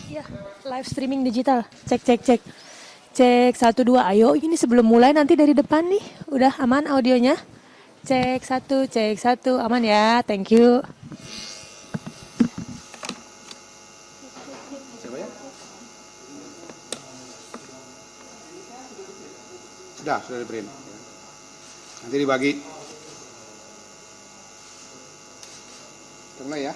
Iya, live streaming digital. Cek, cek, cek. Cek, 1, 2. Ayo, ini sebelum mulai nanti dari depan nih. Udah aman audionya? Cek, 1, cek, 1. Aman ya, thank you. Siapa ya? Sudah di print. Nanti dibagi. Mulai ya.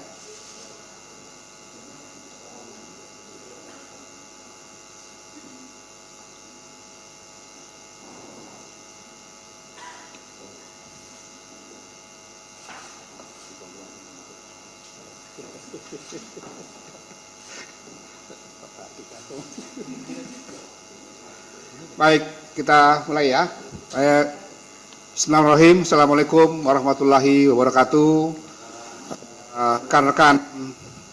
Baik, kita mulai ya. Bismillahirrahmanirrahim. Assalamualaikum warahmatullahi wabarakatuh. Rekan-rekan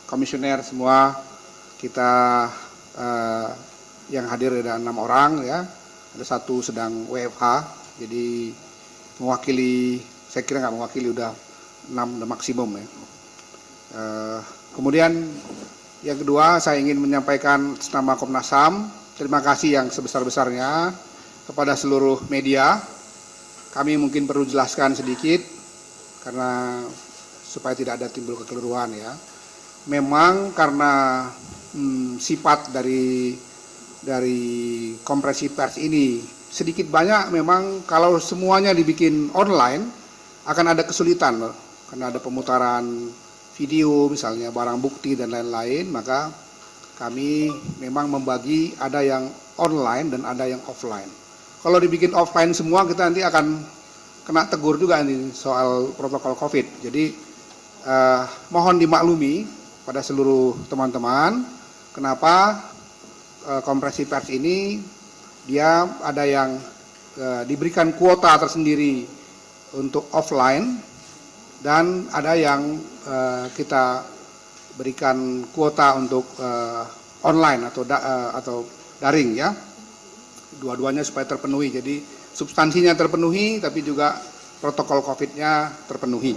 komisioner semua, kita yang hadir ada 6 orang ya. Ada 1 sedang WFH, jadi mewakili, saya kira nggak mewakili, udah 6 udah maksimum ya. Kemudian yang kedua, saya ingin menyampaikan nama Komnas HAM, terima kasih yang sebesar-besarnya kepada seluruh media. Kami mungkin perlu jelaskan sedikit karena supaya tidak ada timbul kekeliruan ya. Memang karena sifat dari konferensi pers ini sedikit banyak memang kalau semuanya dibikin online akan ada kesulitan loh. Karena ada pemutaran video misalnya barang bukti dan lain-lain, maka kami memang membagi ada yang online dan ada yang offline. Kalau dibikin offline semua kita nanti akan kena tegur juga nih soal protokol COVID. Jadi mohon dimaklumi pada seluruh teman-teman kenapa konferensi pers ini dia ada yang diberikan kuota tersendiri untuk offline dan ada yang kita berikan kuota untuk online atau daring ya. Dua-duanya supaya terpenuhi. Jadi substansinya terpenuhi tapi juga protokol COVID-nya terpenuhi.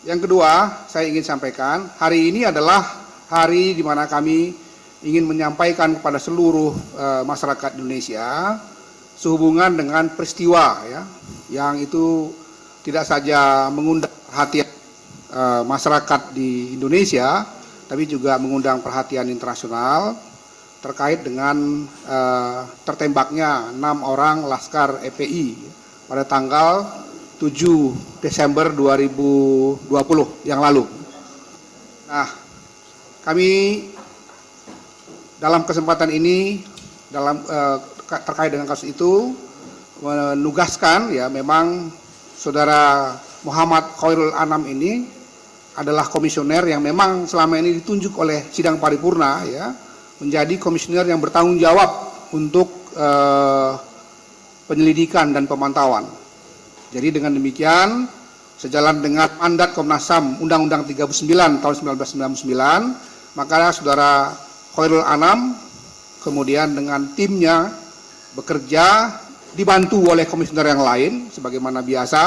Yang kedua, saya ingin sampaikan, hari ini adalah hari di mana kami ingin menyampaikan kepada seluruh masyarakat Indonesia sehubungan dengan peristiwa ya, yang itu tidak saja mengundang perhatian masyarakat di Indonesia, tapi juga mengundang perhatian internasional terkait dengan tertembaknya 6 orang Laskar FPI pada tanggal 7 Desember 2020 yang lalu. Nah, kami dalam kesempatan ini terkait dengan kasus itu menugaskan ya, memang saudara Muhammad Khairul Anam ini adalah komisioner yang memang selama ini ditunjuk oleh sidang paripurna ya, menjadi komisioner yang bertanggung jawab untuk penyelidikan dan pemantauan. Jadi dengan demikian, sejalan dengan mandat Komnas HAM Undang-Undang 39 tahun 1999, maka saudara Khairul Anam kemudian dengan timnya bekerja dibantu oleh komisioner yang lain sebagaimana biasa,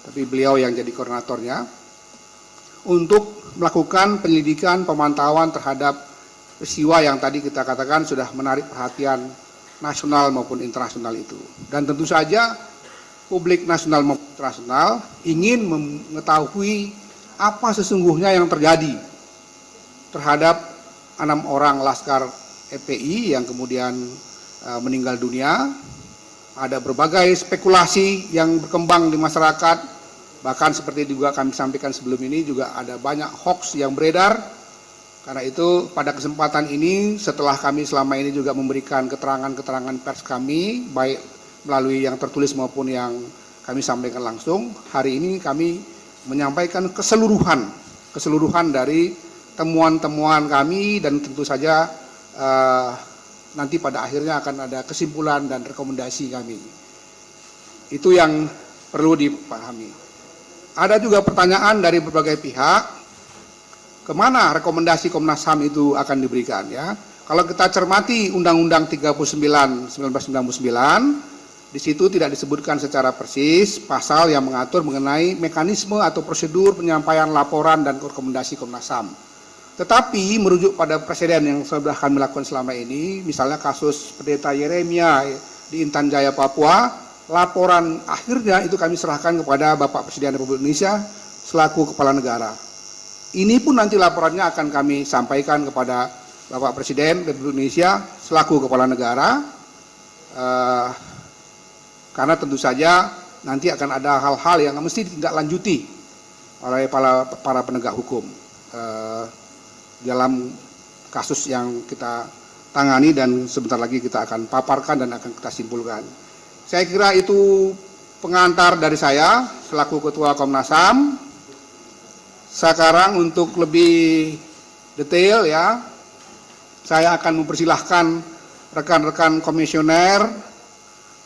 tapi beliau yang jadi koordinatornya untuk melakukan penyelidikan pemantauan terhadap peristiwa yang tadi kita katakan sudah menarik perhatian nasional maupun internasional itu. Dan tentu saja publik nasional maupun internasional ingin mengetahui apa sesungguhnya yang terjadi terhadap 6 orang Laskar FPI yang kemudian meninggal dunia. Ada berbagai spekulasi yang berkembang di masyarakat, bahkan seperti juga kami sampaikan sebelum ini juga ada banyak hoax yang beredar. Karena itu pada kesempatan ini setelah kami selama ini juga memberikan keterangan-keterangan pers kami baik melalui yang tertulis maupun yang kami sampaikan langsung, hari ini kami menyampaikan keseluruhan dari temuan-temuan kami dan tentu saja nanti pada akhirnya akan ada kesimpulan dan rekomendasi kami. Itu yang perlu dipahami. Ada juga pertanyaan dari berbagai pihak, kemana rekomendasi Komnas HAM itu akan diberikan ya. Kalau kita cermati Undang-Undang 39 1999, di situ tidak disebutkan secara persis pasal yang mengatur mengenai mekanisme atau prosedur penyampaian laporan dan rekomendasi Komnas HAM. Tetapi merujuk pada presiden yang sudah kami lakukan selama ini, misalnya kasus pendeta Yeremia di Intan Jaya, Papua, laporan akhirnya itu kami serahkan kepada Bapak Presiden Republik Indonesia selaku Kepala Negara. Ini pun nanti laporannya akan kami sampaikan kepada Bapak Presiden Republik Indonesia selaku Kepala Negara, karena tentu saja nanti akan ada hal-hal yang mesti ditindaklanjuti oleh para penegak hukum dalam kasus yang kita tangani dan sebentar lagi kita akan paparkan dan akan kita simpulkan. Saya kira itu pengantar dari saya selaku Ketua Komnas HAM. Sekarang untuk lebih detail ya, saya akan mempersilahkan rekan-rekan komisioner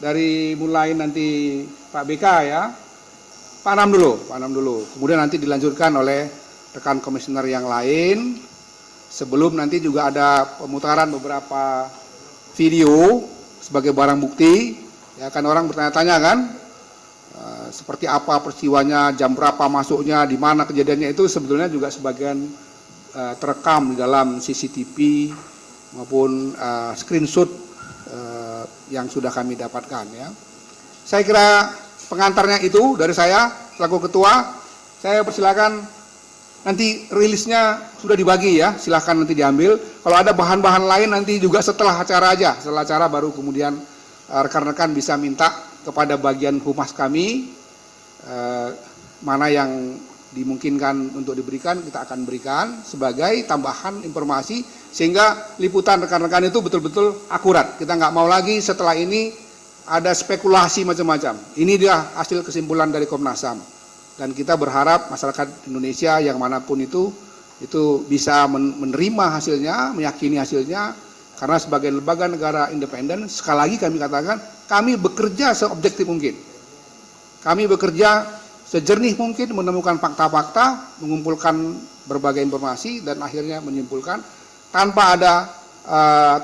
dari mulai nanti Pak BK ya, Pak Anam dulu, kemudian nanti dilanjutkan oleh rekan komisioner yang lain. Sebelum nanti juga ada pemutaran beberapa video sebagai barang bukti, ya kan orang bertanya-tanya kan, seperti apa peristiwanya, jam berapa masuknya, di mana kejadiannya, itu sebetulnya juga sebagian terekam di dalam CCTV maupun screenshot yang sudah kami dapatkan ya. Saya kira pengantarnya itu dari saya selaku ketua. Saya persilakan nanti rilisnya sudah dibagi ya, silahkan nanti diambil. Kalau ada bahan-bahan lain nanti juga setelah acara aja, setelah acara baru kemudian rekan-rekan bisa minta kepada bagian humas kami mana yang dimungkinkan untuk diberikan, kita akan berikan sebagai tambahan informasi sehingga liputan rekan-rekan itu betul-betul akurat. Kita nggak mau lagi setelah ini ada spekulasi macam-macam. Ini dia hasil kesimpulan dari Komnas HAM. Dan kita berharap masyarakat Indonesia yang manapun itu bisa menerima hasilnya, meyakini hasilnya, karena sebagai lembaga negara independen, sekali lagi kami katakan, kami bekerja seobjektif mungkin. Kami bekerja sejernih mungkin menemukan fakta-fakta, mengumpulkan berbagai informasi, dan akhirnya menyimpulkan tanpa ada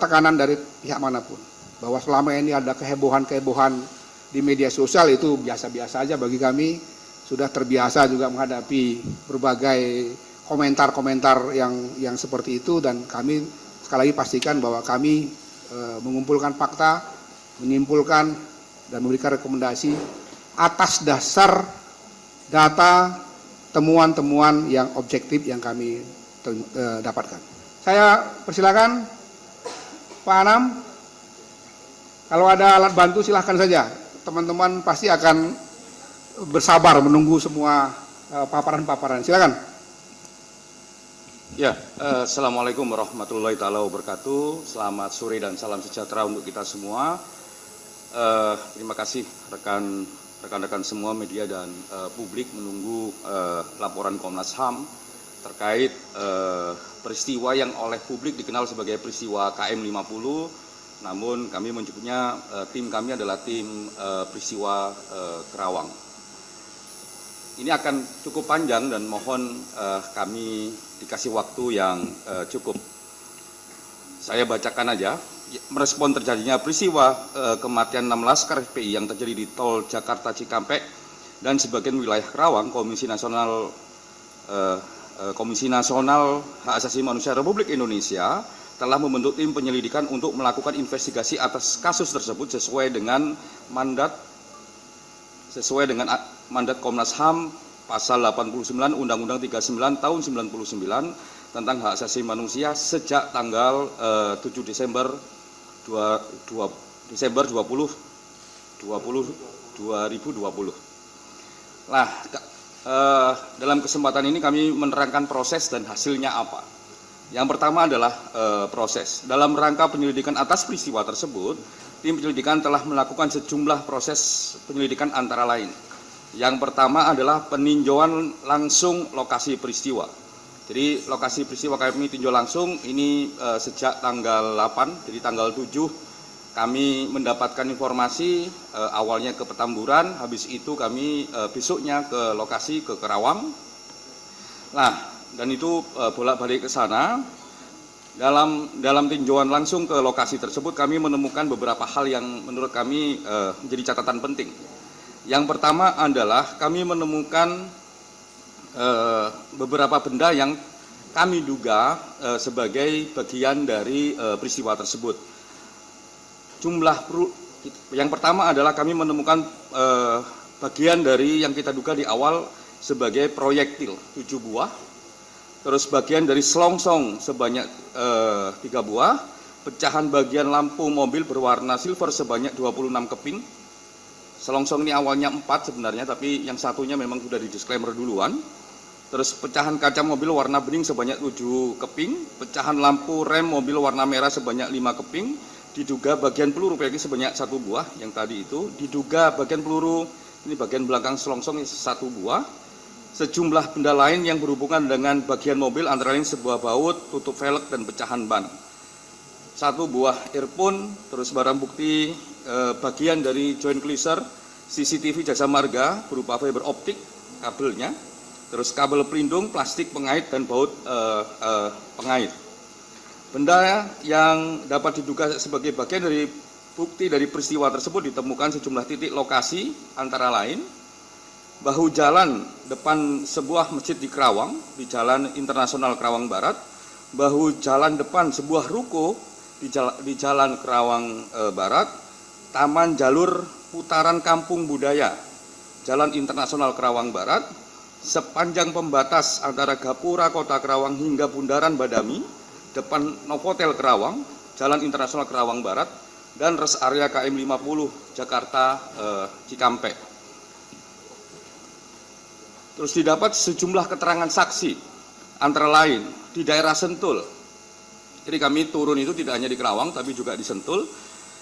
tekanan dari pihak manapun. Bahwa selama ini ada kehebohan-kehebohan di media sosial itu biasa-biasa aja bagi kami. Sudah terbiasa juga menghadapi berbagai komentar-komentar yang seperti itu, dan kami sekali lagi pastikan bahwa kami mengumpulkan fakta, menyimpulkan dan memberikan rekomendasi atas dasar data temuan-temuan yang objektif yang kami dapatkan. Saya persilakan Pak Anam, kalau ada alat bantu silahkan saja. Teman-teman pasti akan bersabar menunggu semua paparan-paparan. Silakan. Ya, Assalamualaikum warahmatullahi taala wabarakatuh. Selamat sore dan salam sejahtera untuk kita semua. Terima kasih rekan-rekan semua media dan publik menunggu laporan Komnas HAM terkait peristiwa yang oleh publik dikenal sebagai peristiwa KM 50. Namun kami menyebutnya, tim kami adalah tim peristiwa Kerawang. Ini akan cukup panjang dan mohon kami dikasih waktu yang cukup. Saya bacakan aja. Merespon terjadinya peristiwa kematian 6 laskar FPI yang terjadi di tol Jakarta Cikampek dan sebagian wilayah Kerawang, Komisi Nasional Hak Asasi Manusia Republik Indonesia telah membentuk tim penyelidikan untuk melakukan investigasi atas kasus tersebut sesuai dengan mandat Komnas HAM pasal 89 Undang-Undang 39 tahun 99 tentang hak asasi manusia sejak tanggal 7 Desember 2020. Nah, dalam kesempatan ini kami menerangkan proses dan hasilnya apa. Yang pertama adalah proses. Dalam rangka penyelidikan atas peristiwa tersebut, tim penyelidikan telah melakukan sejumlah proses penyelidikan antara lain. Yang pertama adalah peninjauan langsung lokasi peristiwa. Jadi lokasi peristiwa kami tinjau langsung ini sejak tanggal 8, jadi tanggal 7 kami mendapatkan informasi awalnya ke Petamburan, habis itu kami besoknya ke lokasi ke Kerawang. Nah, dan itu bolak-balik ke sana. Dalam tinjauan langsung ke lokasi tersebut kami menemukan beberapa hal yang menurut kami menjadi catatan penting. Yang pertama adalah kami menemukan beberapa benda yang kami duga sebagai bagian dari peristiwa tersebut. Yang pertama adalah kami menemukan bagian dari yang kita duga di awal sebagai proyektil 7 buah, terus bagian dari selongsong sebanyak 3 buah, pecahan bagian lampu mobil berwarna silver sebanyak 26 keping. Selongsong ini awalnya 4 sebenarnya, tapi yang satunya memang sudah di disclaimer duluan. Terus pecahan kaca mobil warna bening sebanyak 7 keping, pecahan lampu rem mobil warna merah sebanyak 5 keping, diduga bagian peluru PLG sebanyak 1 buah yang tadi itu, diduga bagian peluru ini bagian belakang selongsong 1 buah, sejumlah benda lain yang berhubungan dengan bagian mobil antara lain sebuah baut, tutup velg dan pecahan ban. 1 buah earphone, terus barang bukti bagian dari joint cleaser CCTV Jasa Marga berupa fiber optik kabelnya, terus kabel pelindung, plastik pengait dan baut pengait. Benda yang dapat diduga sebagai bagian dari bukti dari peristiwa tersebut ditemukan sejumlah titik lokasi antara lain bahu jalan depan sebuah masjid di Kerawang, di Jalan Internasional Kerawang Barat, bahu jalan depan sebuah ruko di Jalan Kerawang Barat, taman jalur putaran kampung budaya, Jalan Internasional Kerawang Barat, sepanjang pembatas antara Gapura Kota Kerawang hingga Bundaran Badami, depan Novotel Kerawang, Jalan Internasional Kerawang Barat, dan rest area KM 50 Jakarta Cikampek. Terus didapat sejumlah keterangan saksi, antara lain di daerah Sentul. Jadi kami turun itu tidak hanya di Kerawang, tapi juga di Sentul.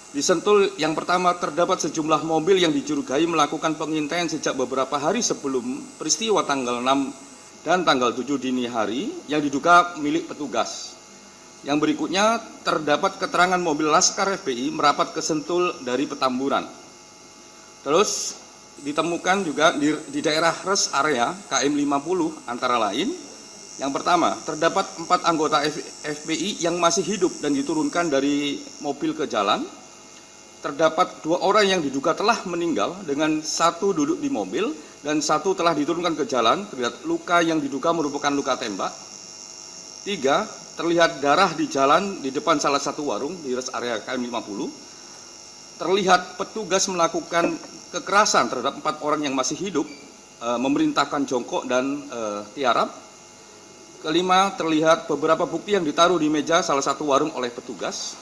Di Sentul yang pertama terdapat sejumlah mobil yang dicurigai melakukan pengintaian sejak beberapa hari sebelum peristiwa tanggal 6 dan tanggal 7 dini hari yang diduga milik petugas. Yang berikutnya terdapat keterangan mobil Laskar FPI merapat ke Sentul dari Petamburan. Terus ditemukan juga di daerah rest area KM 50 antara lain. Yang pertama, terdapat 4 anggota FPI yang masih hidup dan diturunkan dari mobil ke jalan. Terdapat 2 orang yang diduga telah meninggal dengan 1 duduk di mobil dan 1 telah diturunkan ke jalan. Terlihat luka yang diduga merupakan luka tembak. 3, terlihat darah di jalan di depan salah satu warung di rest area KM 50. Terlihat petugas melakukan kekerasan terhadap 4 orang yang masih hidup, memerintahkan jongkok dan tiarap. Kelima, terlihat beberapa bukti yang ditaruh di meja salah satu warung oleh petugas.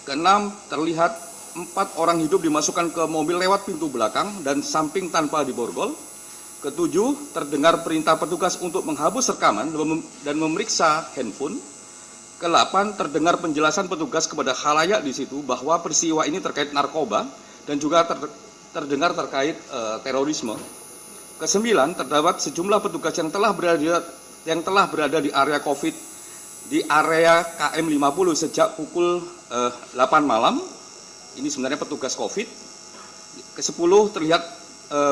Keenam, terlihat 4 orang hidup dimasukkan ke mobil lewat pintu belakang dan samping tanpa diborgol. Ketujuh, terdengar perintah petugas untuk menghapus rekaman dan memeriksa handphone. Ke-8, terdengar penjelasan petugas kepada khalayak di situ bahwa peristiwa ini terkait narkoba dan juga terdengar terkait terorisme. Ke-9, terdapat sejumlah petugas yang telah berada di area COVID di area KM 50 sejak pukul 8 malam. Ini sebenarnya petugas COVID. Ke-10, terlihat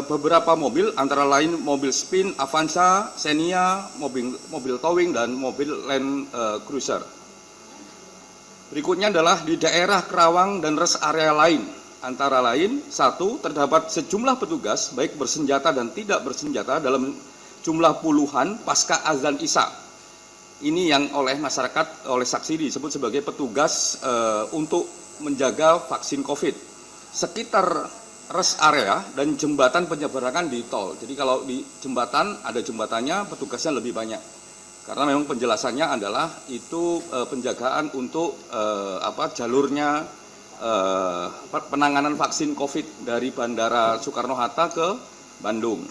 beberapa mobil antara lain mobil Spin, Avanza, Xenia, mobil towing dan mobil Land Cruiser. Berikutnya adalah di daerah Kerawang dan rest area lain. Antara lain, 1, terdapat sejumlah petugas baik bersenjata dan tidak bersenjata dalam jumlah puluhan pasca azan Isya. Ini yang oleh masyarakat, oleh saksi disebut sebagai petugas untuk menjaga vaksin COVID. Sekitar rest area dan jembatan penyeberangan di tol. Jadi kalau di jembatan ada jembatannya, petugasnya lebih banyak. Karena memang penjelasannya adalah itu penjagaan untuk jalurnya penanganan vaksin COVID dari Bandara Soekarno-Hatta ke Bandung.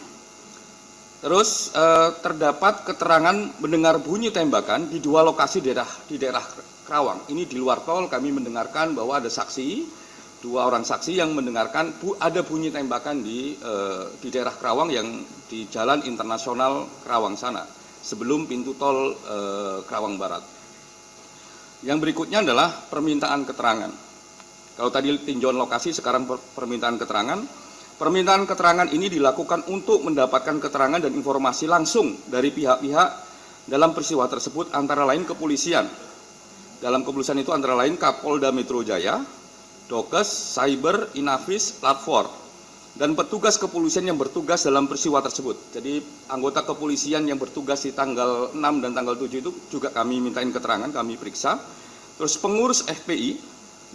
Terus terdapat keterangan mendengar bunyi tembakan di 2 lokasi di daerah Kerawang. Ini di luar tol kami mendengarkan bahwa ada saksi, 2 orang saksi yang mendengarkan ada bunyi tembakan di daerah Kerawang yang di Jalan Internasional Kerawang sana, sebelum pintu tol Kerawang Barat. Yang berikutnya adalah permintaan keterangan. Kalau tadi tinjauan lokasi, sekarang permintaan keterangan. Permintaan keterangan ini dilakukan untuk mendapatkan keterangan dan informasi langsung dari pihak-pihak dalam peristiwa tersebut, antara lain kepolisian. Dalam kepolisian itu antara lain Kapolda Metro Jaya, Dokes, Cyber, Inavis, Platform. dan petugas kepolisian yang bertugas dalam peristiwa tersebut. Jadi anggota kepolisian yang bertugas di tanggal 6 dan tanggal 7 itu juga kami mintain keterangan, kami periksa. Terus pengurus FPI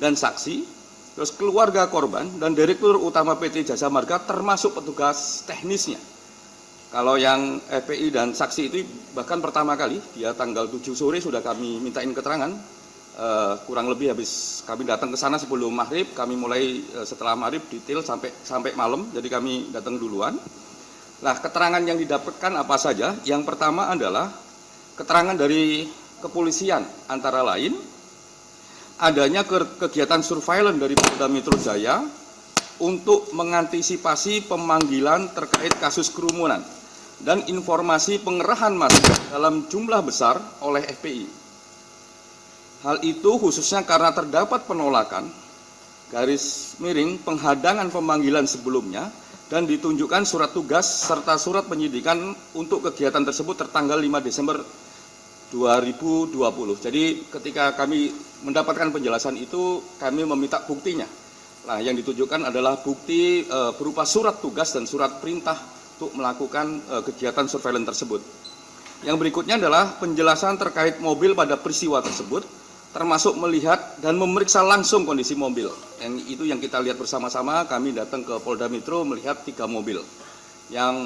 dan saksi, terus keluarga korban dan Direktur Utama PT Jasa Marga termasuk petugas teknisnya. Kalau yang FPI dan saksi itu bahkan pertama kali, dia tanggal 7 sore sudah kami mintain keterangan. Kurang lebih habis kami datang ke sana sebelum maghrib, kami mulai setelah maghrib detail sampai malam, jadi kami datang duluan. Nah, keterangan yang didapatkan apa saja? Yang pertama adalah keterangan dari kepolisian, antara lain adanya kegiatan surveillance dari Polda Metro Jaya untuk mengantisipasi pemanggilan terkait kasus kerumunan dan informasi pengerahan massa dalam jumlah besar oleh FPI. Hal itu khususnya karena terdapat penolakan, garis miring, penghadangan pemanggilan sebelumnya, dan ditunjukkan surat tugas serta surat penyidikan untuk kegiatan tersebut tertanggal 5 Desember 2020. Jadi ketika kami mendapatkan penjelasan itu, kami meminta buktinya. Nah, yang ditunjukkan adalah bukti berupa surat tugas dan surat perintah untuk melakukan kegiatan surveillance tersebut. Yang berikutnya adalah penjelasan terkait mobil pada peristiwa tersebut, termasuk melihat dan memeriksa langsung kondisi mobil. Yang itu yang kita lihat bersama-sama, kami datang ke Polda Metro melihat 3 mobil yang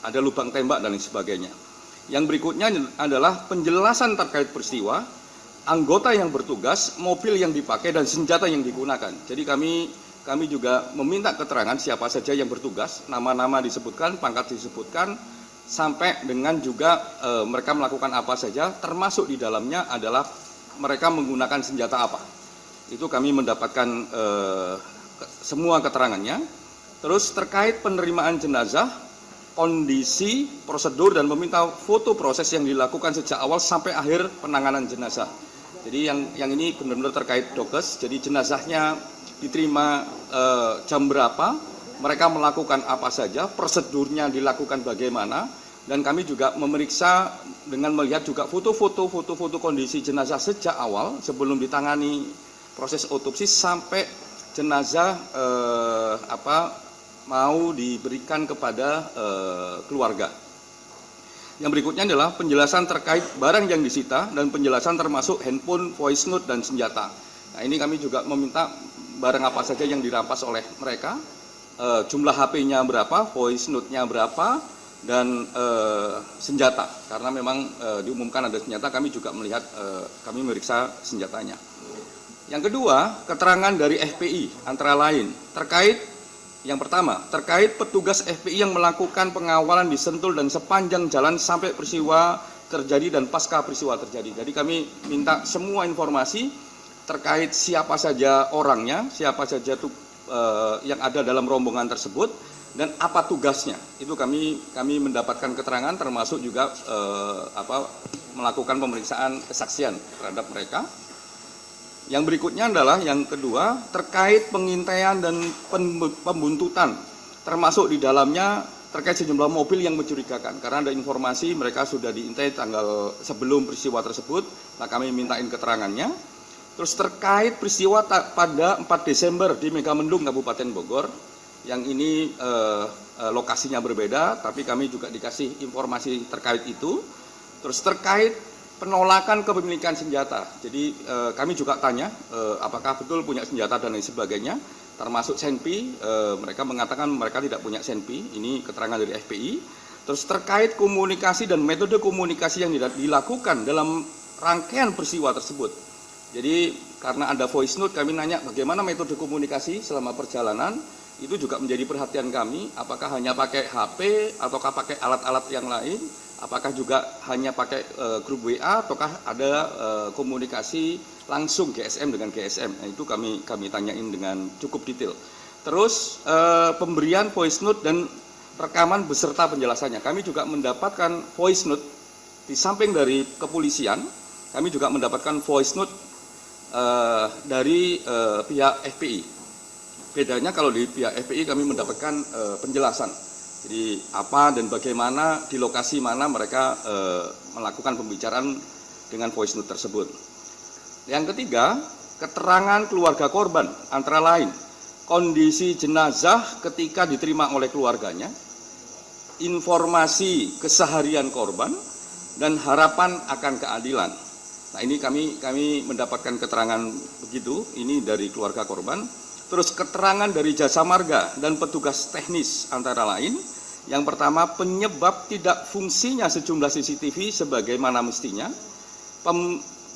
ada lubang tembak dan lain sebagainya. Yang berikutnya adalah penjelasan terkait peristiwa, anggota yang bertugas, mobil yang dipakai dan senjata yang digunakan. Jadi kami juga meminta keterangan siapa saja yang bertugas, nama-nama disebutkan, pangkat disebutkan, sampai dengan juga mereka melakukan apa saja, termasuk di dalamnya adalah mereka menggunakan senjata apa. Itu kami mendapatkan semua keterangannya. Terus terkait penerimaan jenazah, kondisi, prosedur, dan meminta foto proses yang dilakukan sejak awal sampai akhir penanganan jenazah. Jadi yang ini benar-benar terkait dokes. Jadi jenazahnya diterima jam berapa, mereka melakukan apa saja, prosedurnya dilakukan bagaimana. Dan kami juga memeriksa dengan melihat juga foto-foto kondisi jenazah sejak awal sebelum ditangani proses otopsi sampai jenazah mau diberikan kepada keluarga. Yang berikutnya adalah penjelasan terkait barang yang disita dan penjelasan termasuk handphone, voice note, dan senjata. Nah, ini kami juga meminta barang apa saja yang dirampas oleh mereka, jumlah HP-nya berapa, voice note-nya berapa, dan senjata, karena memang diumumkan ada senjata, kami juga melihat, kami meriksa senjatanya. Yang kedua, keterangan dari FPI antara lain terkait, yang pertama, terkait petugas FPI yang melakukan pengawalan di Sentul dan sepanjang jalan sampai peristiwa terjadi dan pasca peristiwa terjadi. Jadi kami minta semua informasi terkait siapa saja orangnya, siapa saja yang ada dalam rombongan tersebut, dan apa tugasnya. Itu kami mendapatkan keterangan, termasuk juga melakukan pemeriksaan kesaksian terhadap mereka. Yang berikutnya adalah yang kedua, terkait pengintaian dan pembuntutan, termasuk di dalamnya terkait sejumlah mobil yang mencurigakan, karena ada informasi mereka sudah diintai tanggal sebelum peristiwa tersebut. Nah, kami mintain keterangannya. Terus terkait peristiwa pada 4 Desember di Megamendung, Kabupaten Bogor, yang ini lokasinya berbeda, tapi kami juga dikasih informasi terkait itu. Terus terkait penolakan kepemilikan senjata, jadi kami juga tanya apakah betul punya senjata dan lain sebagainya, termasuk senpi. Mereka mengatakan mereka tidak punya senpi, ini keterangan dari FPI. Terus terkait komunikasi dan metode komunikasi yang dilakukan dalam rangkaian peristiwa tersebut. Jadi karena ada voice note, kami nanya bagaimana metode komunikasi selama perjalanan. Itu juga menjadi perhatian kami, apakah hanya pakai HP ataukah pakai alat-alat yang lain, apakah juga hanya pakai grup WA ataukah ada komunikasi langsung GSM dengan GSM. Nah, itu kami tanyain dengan cukup detail. Terus pemberian voice note dan rekaman beserta penjelasannya. Kami juga mendapatkan voice note di samping dari kepolisian, kami juga mendapatkan voice note dari pihak FPI. Bedanya kalau di pihak FPI kami mendapatkan penjelasan, jadi apa dan bagaimana di lokasi mana mereka melakukan pembicaraan dengan voice note tersebut. Yang ketiga, keterangan keluarga korban antara lain kondisi jenazah ketika diterima oleh keluarganya, informasi keseharian korban, dan harapan akan keadilan. Nah, ini kami mendapatkan keterangan begitu, ini dari keluarga korban. Terus keterangan dari jasa marga dan petugas teknis antara lain. Yang pertama, penyebab tidak fungsinya sejumlah CCTV sebagaimana mestinya,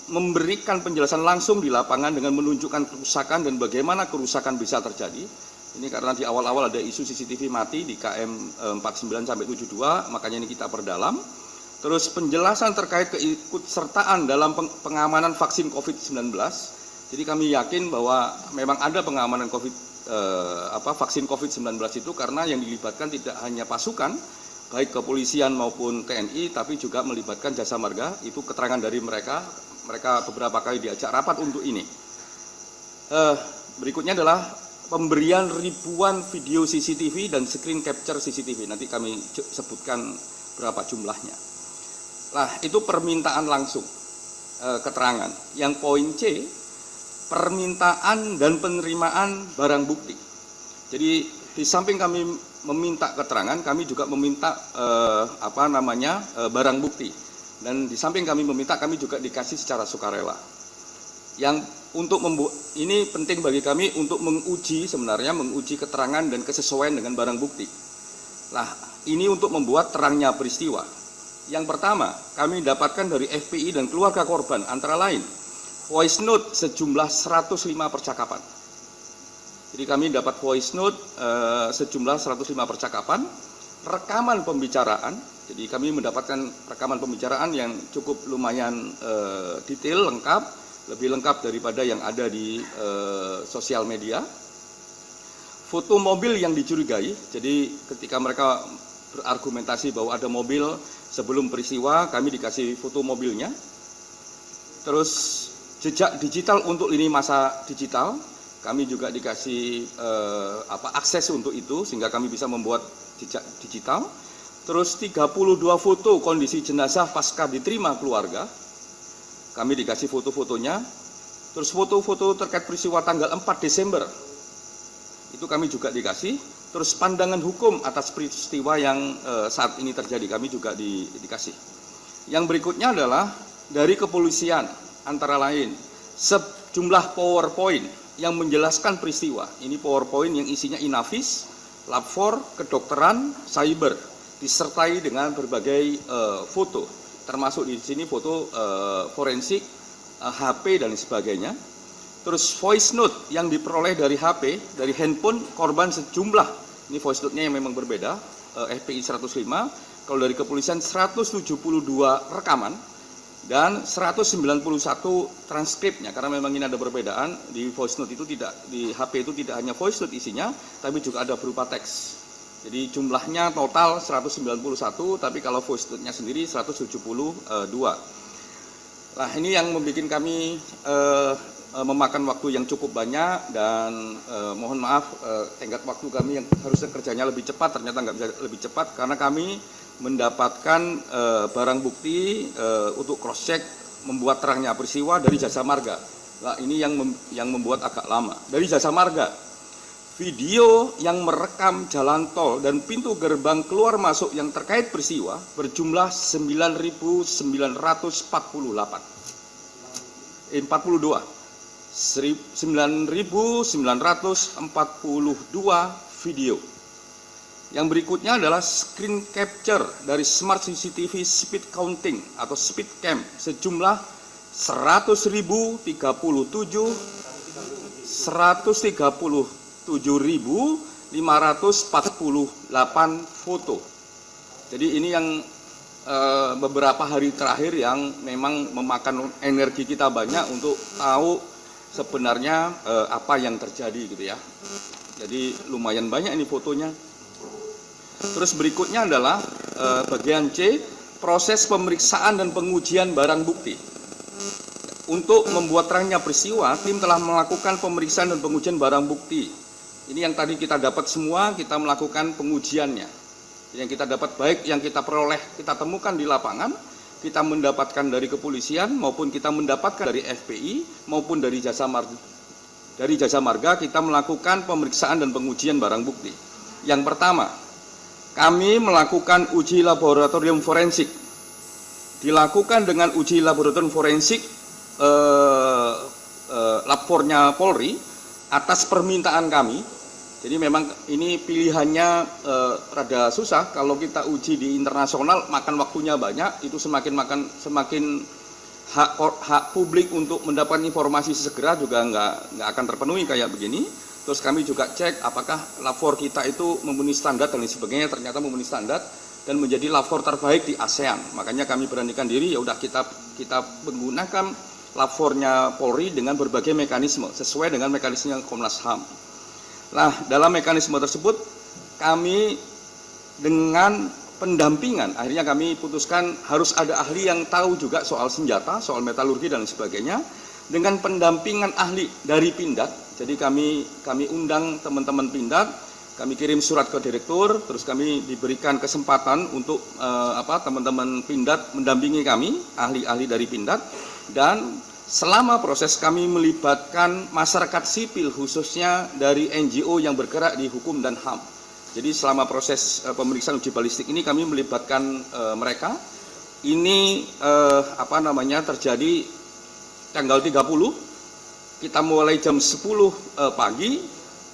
memberikan penjelasan langsung di lapangan dengan menunjukkan kerusakan dan bagaimana kerusakan bisa terjadi. Ini karena di awal-awal ada isu CCTV mati di KM 49 sampai 72, makanya ini kita perdalam. Terus penjelasan terkait keikutsertaan dalam pengamanan vaksin COVID-19. Jadi kami yakin bahwa memang ada pengamanan vaksin COVID-19 itu karena yang dilibatkan tidak hanya pasukan, baik kepolisian maupun TNI, tapi juga melibatkan jasa marga. Itu keterangan dari mereka beberapa kali diajak rapat untuk ini. Berikutnya adalah pemberian ribuan video CCTV dan screen capture CCTV. Nanti kami sebutkan berapa jumlahnya. Nah, itu permintaan langsung keterangan. Yang poin C, permintaan dan penerimaan barang bukti. Jadi di samping kami meminta keterangan, kami juga meminta barang bukti. Dan di samping kami meminta, kami juga dikasih secara sukarela. Yang untuk ini penting bagi kami untuk menguji keterangan dan kesesuaian dengan barang bukti. Nah, ini untuk membuat terangnya peristiwa. Yang pertama, kami dapatkan dari FPI dan keluarga korban antara lain voice note sejumlah 105 percakapan. Jadi kami dapat voice note sejumlah 105 percakapan, rekaman pembicaraan. Jadi kami mendapatkan rekaman pembicaraan yang cukup lumayan detail, lengkap, lebih lengkap daripada yang ada di sosial media. Foto mobil yang dicurigai, jadi ketika mereka berargumentasi bahwa ada mobil sebelum peristiwa, kami dikasih foto mobilnya. Terus jejak digital untuk lini masa digital, kami juga dikasih akses untuk itu sehingga kami bisa membuat jejak digital. Terus 32 foto kondisi jenazah pasca diterima keluarga, kami dikasih foto-fotonya. Terus foto-foto terkait peristiwa tanggal 4 Desember, itu kami juga dikasih. Terus pandangan hukum atas peristiwa yang saat ini terjadi, kami juga dikasih. Yang berikutnya adalah dari kepolisian, antara lain sejumlah PowerPoint yang menjelaskan peristiwa. Ini PowerPoint yang isinya Inavis, Lab 4, kedokteran, cyber, disertai dengan berbagai foto, termasuk di sini foto forensik, HP dan sebagainya. Terus voice note yang diperoleh dari HP, dari handphone korban sejumlah, ini voice note-nya yang memang berbeda, FPI 105, kalau dari kepolisian 172 rekaman, dan 191 transkripnya, karena memang ini ada perbedaan. Di voice note itu tidak, di HP itu tidak hanya voice note isinya, tapi juga ada berupa teks. Jadi jumlahnya total 191, tapi kalau voice note-nya sendiri 172. Nah, ini yang membuat kami memakan waktu yang cukup banyak, dan mohon maaf tenggat waktu kami yang harusnya kerjanya lebih cepat ternyata nggak bisa lebih cepat karena kami mendapatkan barang bukti untuk cross check membuat terangnya peristiwa dari jasa marga. Nah, ini yang membuat agak lama. Dari jasa marga, video yang merekam jalan tol dan pintu gerbang keluar masuk yang terkait peristiwa berjumlah 9.942 video. Yang berikutnya adalah screen capture dari smart CCTV speed counting atau speed cam sejumlah 137.548 foto. Jadi ini yang beberapa hari terakhir yang memang memakan energi kita banyak untuk tahu sebenarnya apa yang terjadi gitu ya. Jadi lumayan banyak ini fotonya. Terus berikutnya adalah bagian C, proses pemeriksaan dan pengujian barang bukti. Untuk membuat terangnya peristiwa, tim telah melakukan pemeriksaan dan pengujian barang bukti. Ini yang tadi kita dapat semua, kita melakukan pengujiannya. Yang kita dapat baik yang kita peroleh, kita temukan di lapangan, kita mendapatkan dari kepolisian, maupun kita mendapatkan dari FPI, maupun dari jasa dari Jasa Marga kita melakukan pemeriksaan dan pengujian barang bukti. Yang pertama, kami melakukan uji laboratorium forensik. Dilakukan dengan uji laboratorium forensik lapornya Polri atas permintaan kami. Jadi memang ini pilihannya rada susah. Kalau kita uji di internasional makan waktunya banyak, itu semakin hak publik untuk mendapatkan informasi segera juga nggak akan terpenuhi kayak begini. Terus kami juga cek apakah lapor kita itu memenuhi standar dan lain sebagainya, ternyata memenuhi standar dan menjadi lapor terbaik di ASEAN. Makanya kami beranikan diri, ya udah kita menggunakan lapornya Polri dengan berbagai mekanisme sesuai dengan mekanisme Komnas HAM. Nah, dalam mekanisme tersebut kami dengan pendampingan, akhirnya kami putuskan harus ada ahli yang tahu juga soal senjata, soal metalurgi dan sebagainya, dengan pendampingan ahli dari Pindad. Jadi kami undang teman-teman Pindad, kami kirim surat ke direktur, terus kami diberikan kesempatan untuk teman-teman Pindad mendampingi kami, ahli-ahli dari Pindad, dan selama proses kami melibatkan masyarakat sipil khususnya dari NGO yang bergerak di hukum dan HAM. Jadi selama proses pemeriksaan uji balistik ini kami melibatkan mereka. Ini terjadi tanggal 30, kita mulai jam 10 pagi,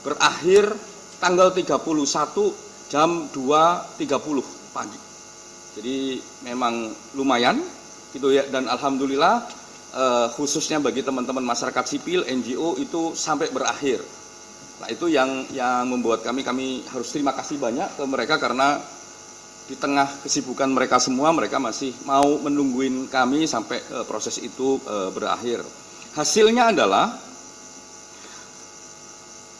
berakhir tanggal 31 jam 2.30 pagi. Jadi memang lumayan gitu ya, dan alhamdulillah khususnya bagi teman-teman masyarakat sipil NGO itu sampai berakhir. Nah, itu yang membuat kami harus terima kasih banyak ke mereka, karena di tengah kesibukan mereka semua, mereka masih mau menungguin kami sampai proses itu berakhir. Hasilnya adalah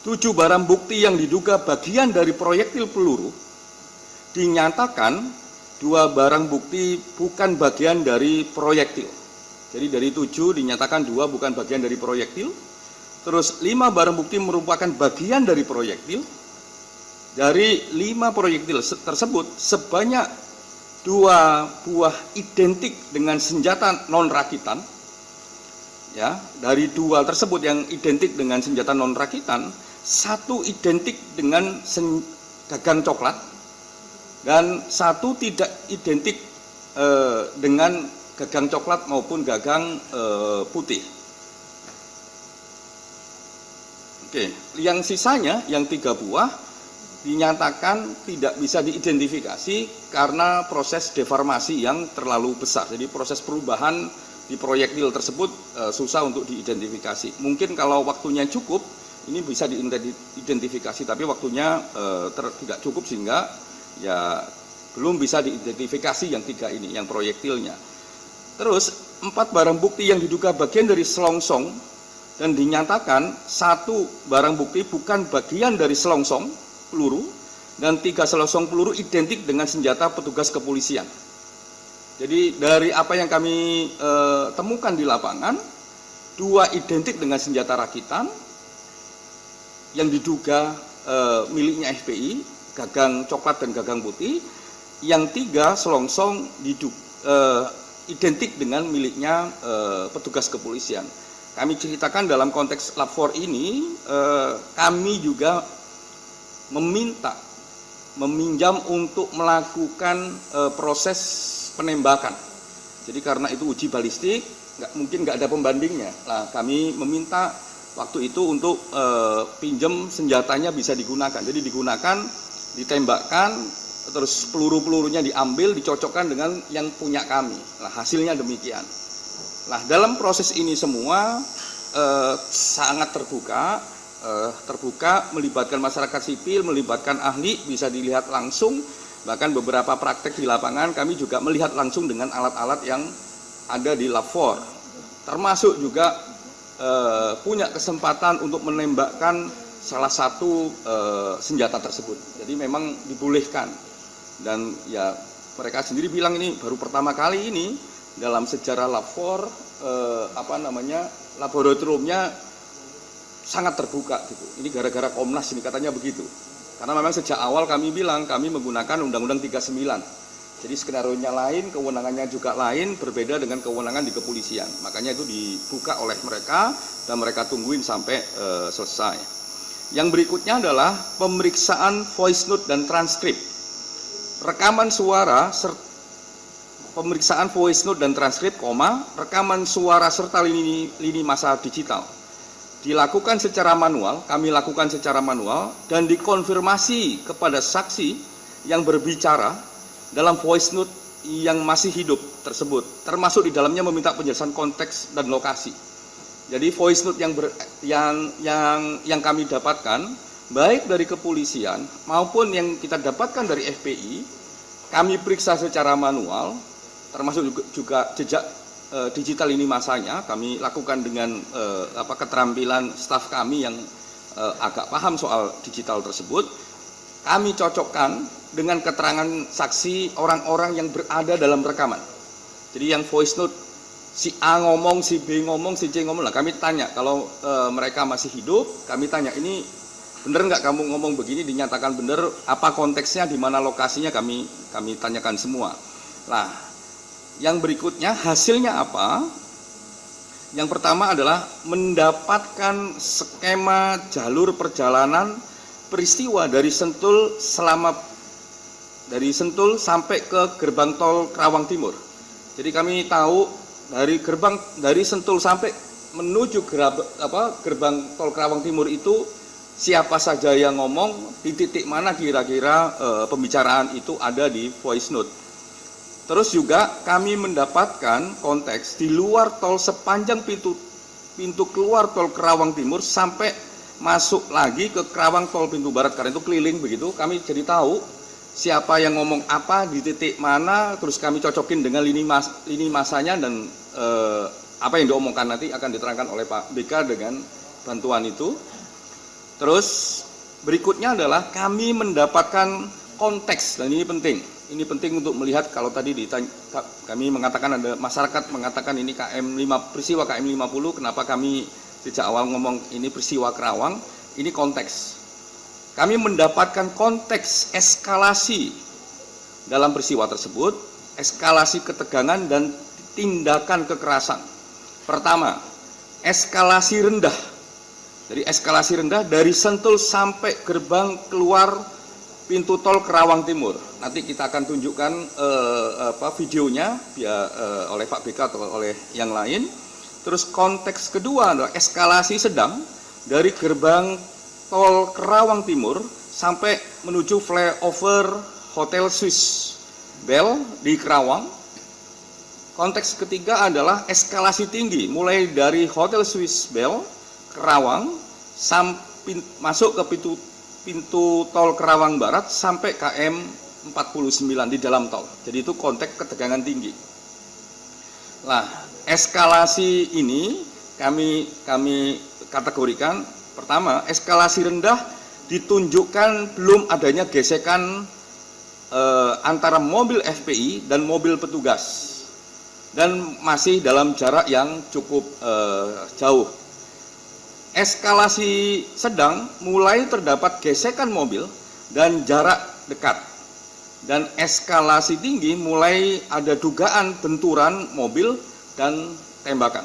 7 barang bukti yang diduga bagian dari proyektil peluru, dinyatakan 2 barang bukti bukan bagian dari proyektil. Jadi dari 7 dinyatakan 2 bukan bagian dari proyektil. Terus 5 barang bukti merupakan bagian dari proyektil. Dari 5 proyektil tersebut sebanyak 2 buah identik dengan senjata non-rakitan. Ya, dari 2 tersebut yang identik dengan senjata non-rakitan, 1 identik dengan gagang coklat dan 1 tidak identik dengan gagang coklat maupun gagang putih. Oke, yang sisanya yang 3 buah dinyatakan tidak bisa diidentifikasi karena proses deformasi yang terlalu besar. Jadi proses perubahan di proyektil tersebut susah untuk diidentifikasi. Mungkin kalau waktunya cukup, ini bisa diidentifikasi, tapi waktunya tidak cukup sehingga ya belum bisa diidentifikasi yang 3 ini, yang proyektilnya. Terus 4 barang bukti yang diduga bagian dari selongsong dan dinyatakan 1 barang bukti bukan bagian dari selongsong peluru, dan 3 selongsong peluru identik dengan senjata petugas kepolisian. Jadi dari apa yang kami temukan di lapangan, 2 identik dengan senjata rakitan yang diduga miliknya FPI, gagang coklat dan gagang putih. Yang 3 selongsong identik dengan miliknya petugas kepolisian. Kami ceritakan dalam konteks lapor ini, kami juga meminjam untuk melakukan proses penembakan. Jadi karena itu uji balistik, mungkin nggak ada pembandingnya. Nah, kami meminta waktu itu untuk pinjam senjatanya bisa digunakan. Jadi digunakan, ditembakkan, terus peluru-pelurunya diambil, dicocokkan dengan yang punya kami. Nah, hasilnya demikian. Nah, dalam proses ini semua sangat terbuka, melibatkan masyarakat sipil, melibatkan ahli, bisa dilihat langsung. Bahkan beberapa praktek di lapangan kami juga melihat langsung dengan alat-alat yang ada di lapor. Termasuk juga punya kesempatan untuk menembakkan salah satu senjata tersebut. Jadi memang dibolehkan. Dan ya mereka sendiri bilang ini baru pertama kali ini dalam sejarah lapor laboratoriumnya sangat terbuka gitu. Ini gara-gara Komnas ini katanya begitu. Karena memang sejak awal kami bilang kami menggunakan Undang-Undang 39. Jadi skenario-nya lain, kewenangannya juga lain, berbeda dengan kewenangan di kepolisian. Makanya itu dibuka oleh mereka dan mereka tungguin sampai selesai. Yang berikutnya adalah pemeriksaan voice note dan transkrip. Rekaman suara, pemeriksaan voice note dan transkrip, rekaman suara serta lini masa digital. Dilakukan secara manual, kami lakukan secara manual, dan dikonfirmasi kepada saksi yang berbicara dalam voice note yang masih hidup tersebut, termasuk di dalamnya meminta penjelasan konteks dan lokasi. Jadi voice note yang kami dapatkan, baik dari kepolisian maupun yang kita dapatkan dari FPI, kami periksa secara manual, termasuk juga jejak digital ini masanya, kami lakukan dengan keterampilan staf kami yang agak paham soal digital tersebut. Kami cocokkan dengan keterangan saksi orang-orang yang berada dalam rekaman. Jadi yang voice note, si A ngomong, si B ngomong, si C ngomong, lah kami tanya, kalau mereka masih hidup, kami tanya, ini bener nggak kamu ngomong begini, dinyatakan bener, apa konteksnya, di mana lokasinya, kami tanyakan semua. Nah, yang berikutnya hasilnya apa? Yang pertama adalah mendapatkan skema jalur perjalanan peristiwa dari Sentul sampai ke gerbang tol Kerawang Timur. Jadi kami tahu dari Sentul sampai menuju gerbang tol Kerawang Timur itu siapa saja yang ngomong, di titik mana kira-kira pembicaraan itu ada di voice note. Terus juga kami mendapatkan konteks di luar tol sepanjang pintu keluar tol Kerawang Timur sampai masuk lagi ke Kerawang tol pintu barat, karena itu keliling begitu. Kami jadi tahu siapa yang ngomong apa di titik mana, terus kami cocokin dengan lini masanya, dan apa yang diomongkan nanti akan diterangkan oleh Pak BK dengan bantuan itu. Terus berikutnya adalah kami mendapatkan konteks, dan ini penting. Ini penting untuk melihat, kalau tadi kami mengatakan, ada masyarakat mengatakan ini peristiwa KM 50, kenapa kami sejak awal ngomong ini peristiwa Kerawang, ini konteks. Kami mendapatkan konteks eskalasi dalam peristiwa tersebut, eskalasi ketegangan dan tindakan kekerasan. Pertama, eskalasi rendah. Jadi eskalasi rendah dari Sentul sampai gerbang keluar pintu tol Kerawang Timur. Nanti kita akan tunjukkan videonya oleh Pak BK atau oleh yang lain. Terus konteks kedua adalah eskalasi sedang dari gerbang tol Kerawang Timur sampai menuju flyover Hotel Swiss Bell di Kerawang. Konteks ketiga adalah eskalasi tinggi mulai dari Hotel Swiss Bell Kerawang masuk ke pintu tol Kerawang Barat sampai KM 49 di dalam tol. Jadi itu konteks ketegangan tinggi. Nah, eskalasi ini kami kategorikan. Pertama, eskalasi rendah ditunjukkan belum adanya gesekan antara mobil FPI dan mobil petugas, dan masih dalam jarak yang cukup jauh. Eskalasi sedang mulai terdapat gesekan mobil dan jarak dekat. Dan eskalasi tinggi mulai ada dugaan benturan mobil dan tembakan.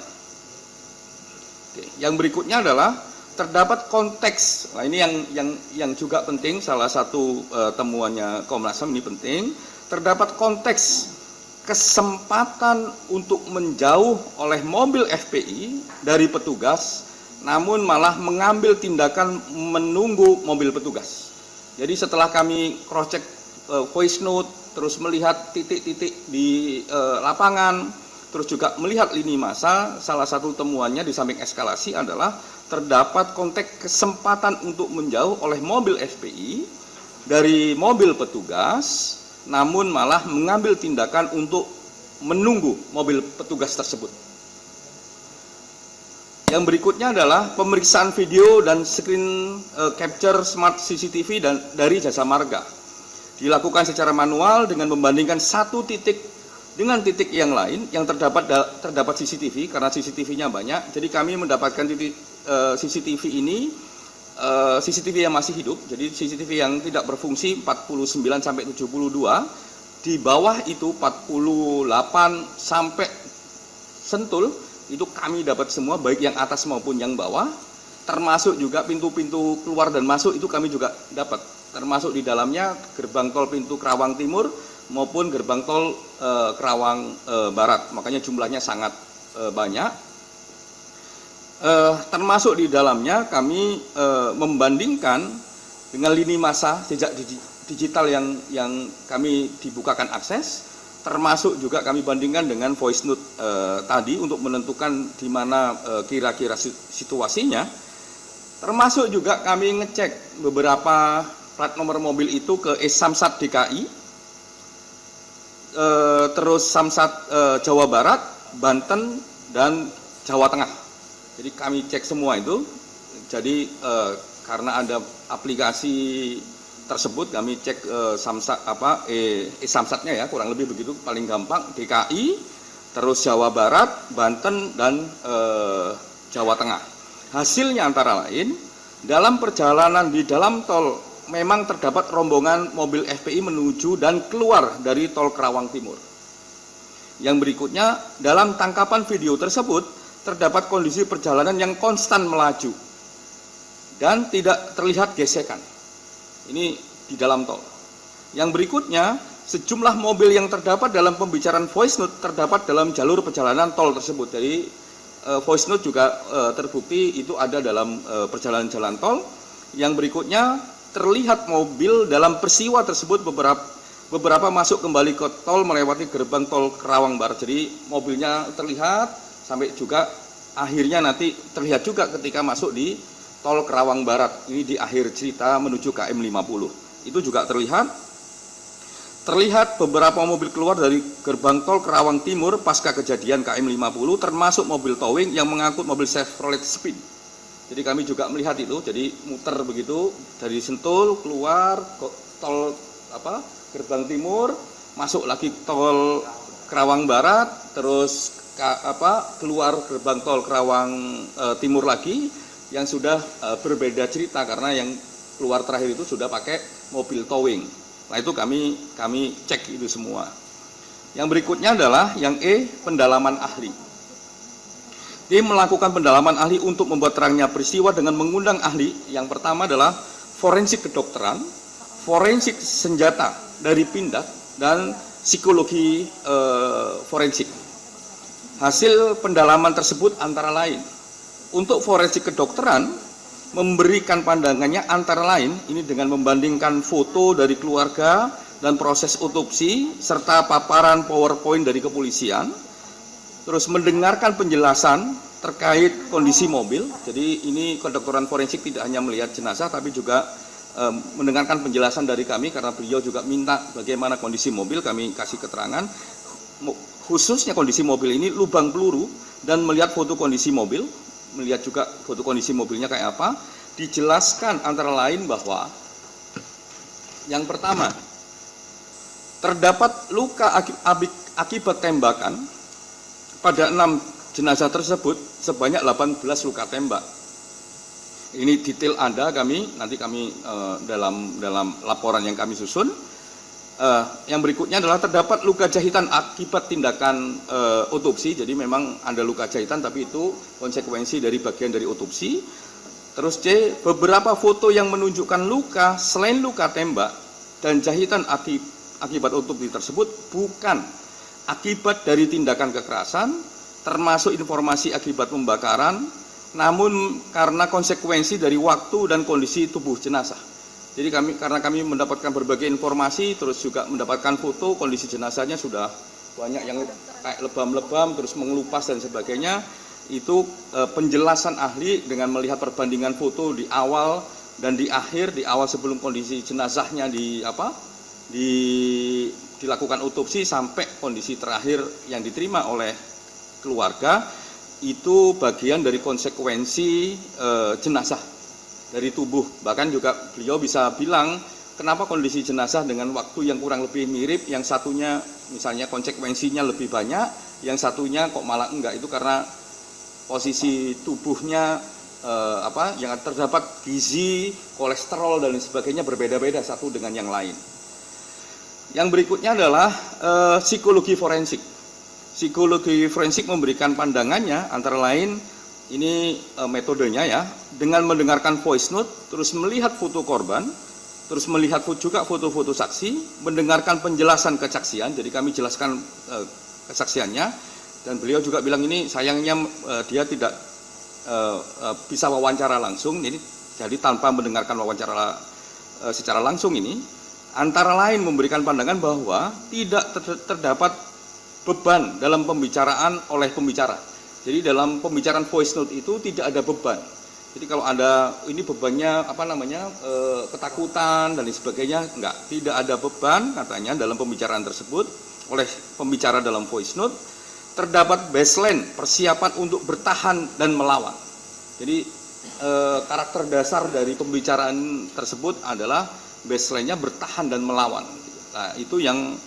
Oke, yang berikutnya adalah terdapat konteks. Nah, ini yang juga penting, salah satu temuannya Komnas HAM ini penting. Terdapat konteks kesempatan untuk menjauh oleh mobil FPI dari petugas, namun malah mengambil tindakan menunggu mobil petugas. Jadi setelah kami cross check voice note, terus melihat titik-titik di lapangan, terus juga melihat lini masa, salah satu temuannya di samping eskalasi adalah terdapat konteks kesempatan untuk menjauh oleh mobil FPI dari mobil petugas, namun malah mengambil tindakan untuk menunggu mobil petugas tersebut. Yang berikutnya adalah pemeriksaan video dan screen capture smart CCTV dari Jasa Marga. Dilakukan secara manual dengan membandingkan satu titik dengan titik yang lain yang terdapat CCTV, karena CCTV-nya banyak. Jadi kami mendapatkan titik CCTV ini, CCTV yang masih hidup, jadi CCTV yang tidak berfungsi 49 sampai 72, di bawah itu 48 sampai Sentul itu kami dapat semua, baik yang atas maupun yang bawah, termasuk juga pintu-pintu keluar dan masuk itu kami juga dapat, termasuk di dalamnya gerbang tol pintu Kerawang Timur maupun gerbang tol Kerawang Barat, makanya jumlahnya sangat banyak. Termasuk di dalamnya kami membandingkan dengan lini masa jejak digital yang kami dibukakan akses, termasuk juga kami bandingkan dengan voice note tadi untuk menentukan di mana kira-kira situasinya, termasuk juga kami ngecek beberapa plat nomor mobil itu ke Samsat DKI, terus Samsat Jawa Barat, Banten, dan Jawa Tengah. Jadi kami cek semua itu. Jadi karena ada aplikasi tersebut kami cek Samsat Samsatnya ya, kurang lebih begitu paling gampang, DKI, terus Jawa Barat, Banten, dan Jawa Tengah. Hasilnya antara lain dalam perjalanan di dalam tol memang terdapat rombongan mobil FPI menuju dan keluar dari tol Kerawang Timur. Yang berikutnya, dalam tangkapan video tersebut terdapat kondisi perjalanan yang konstan melaju dan tidak terlihat gesekan. Ini di dalam tol. Yang berikutnya, sejumlah mobil yang terdapat dalam pembicaraan voice note terdapat dalam jalur perjalanan tol tersebut. Jadi voice note juga terbukti itu ada dalam perjalanan jalan tol. Yang berikutnya, terlihat mobil dalam peristiwa tersebut beberapa masuk kembali ke tol melewati gerbang tol Kerawang Barat. Jadi mobilnya terlihat sampai juga akhirnya nanti terlihat juga ketika masuk di tol Kerawang Barat, ini di akhir cerita menuju KM 50. Itu juga terlihat beberapa mobil keluar dari gerbang tol Kerawang Timur pasca kejadian KM 50, termasuk mobil towing yang mengangkut mobil Chevrolet Spin. Jadi kami juga melihat itu, jadi muter begitu dari Sentul keluar tol gerbang timur, masuk lagi tol Kerawang Barat, terus keluar gerbang tol Kerawang Timur lagi, yang sudah berbeda cerita karena yang keluar terakhir itu sudah pakai mobil towing. Nah itu kami cek itu semua. Yang berikutnya adalah yang pendalaman ahli. Tim melakukan pendalaman ahli untuk membuat terangnya peristiwa dengan mengundang ahli. Yang pertama adalah forensik kedokteran, forensik senjata dari Pindad, dan psikologi forensik. Hasil pendalaman tersebut antara lain, untuk forensik kedokteran memberikan pandangannya antara lain ini dengan membandingkan foto dari keluarga dan proses otopsi serta paparan PowerPoint dari kepolisian, terus mendengarkan penjelasan terkait kondisi mobil. Jadi ini kedokteran forensik tidak hanya melihat jenazah tapi juga mendengarkan penjelasan dari kami karena beliau juga minta bagaimana kondisi mobil, kami kasih keterangan khususnya kondisi mobil ini lubang peluru dan melihat foto kondisi mobil, melihat juga foto kondisi mobilnya kayak apa. Dijelaskan antara lain bahwa yang pertama, terdapat luka akibat tembakan pada 6 jenazah tersebut sebanyak 18 luka tembak. Ini detail ada nanti kami dalam laporan yang kami susun. Yang berikutnya adalah terdapat luka jahitan akibat tindakan otopsi. Jadi memang ada luka jahitan tapi itu konsekuensi dari bagian dari otopsi. Terus C, beberapa foto yang menunjukkan luka selain luka tembak dan jahitan akibat otopsi tersebut bukan akibat dari tindakan kekerasan, termasuk informasi akibat pembakaran, namun karena konsekuensi dari waktu dan kondisi tubuh jenazah. Jadi karena kami mendapatkan berbagai informasi, terus juga mendapatkan foto, kondisi jenazahnya sudah banyak yang kayak lebam-lebam, terus mengelupas dan sebagainya. Itu penjelasan ahli dengan melihat perbandingan foto di awal dan di akhir, di awal sebelum kondisi jenazahnya dilakukan otopsi sampai kondisi terakhir yang diterima oleh keluarga, itu bagian dari konsekuensi jenazah dari tubuh. Bahkan juga beliau bisa bilang kenapa kondisi jenazah dengan waktu yang kurang lebih mirip, yang satunya misalnya konsekuensinya lebih banyak, yang satunya kok malah enggak, itu karena posisi tubuhnya yang terdapat gizi, kolesterol dan sebagainya berbeda-beda satu dengan yang lain. Yang berikutnya adalah psikologi forensik. Psikologi forensik memberikan pandangannya antara lain ini metodenya ya, dengan mendengarkan voice note, terus melihat foto korban, terus melihat juga foto-foto saksi, mendengarkan penjelasan kesaksian. Jadi kami jelaskan kesaksiannya, dan beliau juga bilang ini sayangnya dia tidak bisa wawancara langsung, jadi tanpa mendengarkan wawancara secara langsung ini, antara lain memberikan pandangan bahwa tidak terdapat beban dalam pembicaraan oleh pembicara. Jadi dalam pembicaraan voice note itu tidak ada beban. Jadi kalau ada ini bebannya ketakutan dan sebagainya, tidak ada beban katanya dalam pembicaraan tersebut oleh pembicara dalam voice note. Terdapat baseline persiapan untuk bertahan dan melawan. Jadi karakter dasar dari pembicaraan tersebut adalah baseline-nya bertahan dan melawan. Nah, itu yang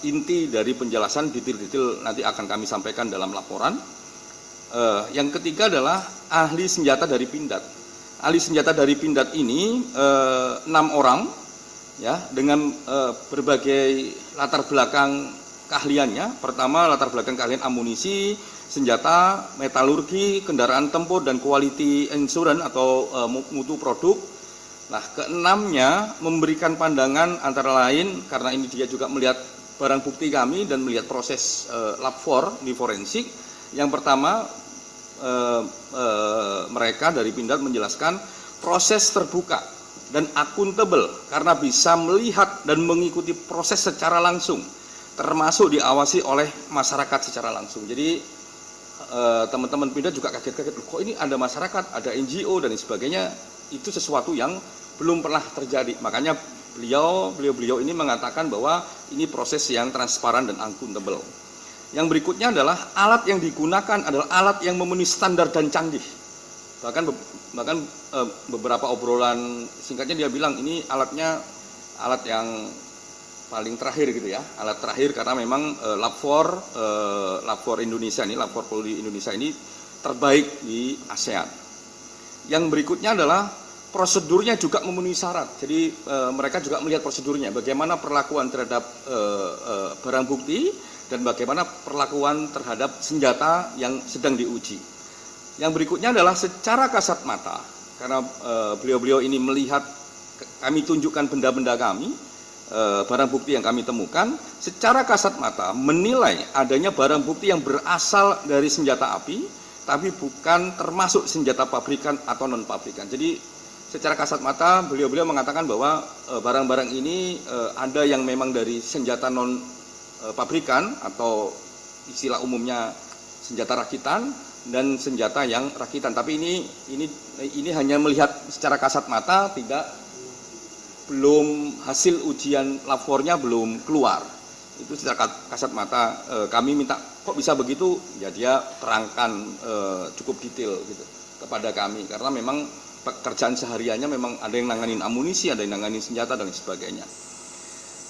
inti dari penjelasan detail-detail nanti akan kami sampaikan dalam laporan. Yang ketiga adalah ahli senjata dari Pindad. Ahli senjata dari Pindad ini 6 orang ya, dengan berbagai latar belakang keahliannya. Pertama, latar belakang keahlian amunisi, senjata, metalurgi, kendaraan tempur, dan quality insurance atau mutu produk. Nah, keenamnya memberikan pandangan antara lain, karena ini dia juga melihat barang bukti kami dan melihat proses lab 4 di forensik. Yang pertama, mereka dari Pindad menjelaskan proses terbuka dan akuntabel karena bisa melihat dan mengikuti proses secara langsung, termasuk diawasi oleh masyarakat secara langsung. Jadi teman-teman Pindad juga kaget-kaget, kok ini ada masyarakat, ada NGO dan sebagainya. Itu sesuatu yang belum pernah terjadi. Makanya beliau ini mengatakan bahwa ini proses yang transparan dan akuntabel. Yang berikutnya adalah alat yang digunakan adalah alat yang memenuhi standar dan canggih. Bahkan beberapa obrolan singkatnya dia bilang ini alat yang paling terakhir gitu ya, alat terakhir karena memang lab 4 Indonesia ini, lab 4 Polri Indonesia ini terbaik di ASEAN. Yang berikutnya adalah prosedurnya juga memenuhi syarat. Jadi mereka juga melihat prosedurnya, bagaimana perlakuan terhadap barang bukti dan bagaimana perlakuan terhadap senjata yang sedang diuji. Yang berikutnya adalah secara kasat mata, karena beliau-beliau ini melihat, kami tunjukkan benda-benda kami, barang bukti yang kami temukan, secara kasat mata menilai adanya barang bukti yang berasal dari senjata api, tapi bukan termasuk senjata pabrikan atau non-pabrikan. Jadi secara kasat mata beliau-beliau mengatakan bahwa barang-barang ini ada yang memang dari senjata non-pabrikan atau istilah umumnya senjata rakitan dan senjata yang rakitan. Tapi ini hanya melihat secara kasat mata, belum hasil ujian labornya belum keluar. Itu secara kasat mata. Kami minta kok bisa begitu, ya dia terangkan cukup detail gitu kepada kami, karena memang pekerjaan sehariannya memang ada yang nanganin amunisi, ada yang nanganin senjata dan sebagainya.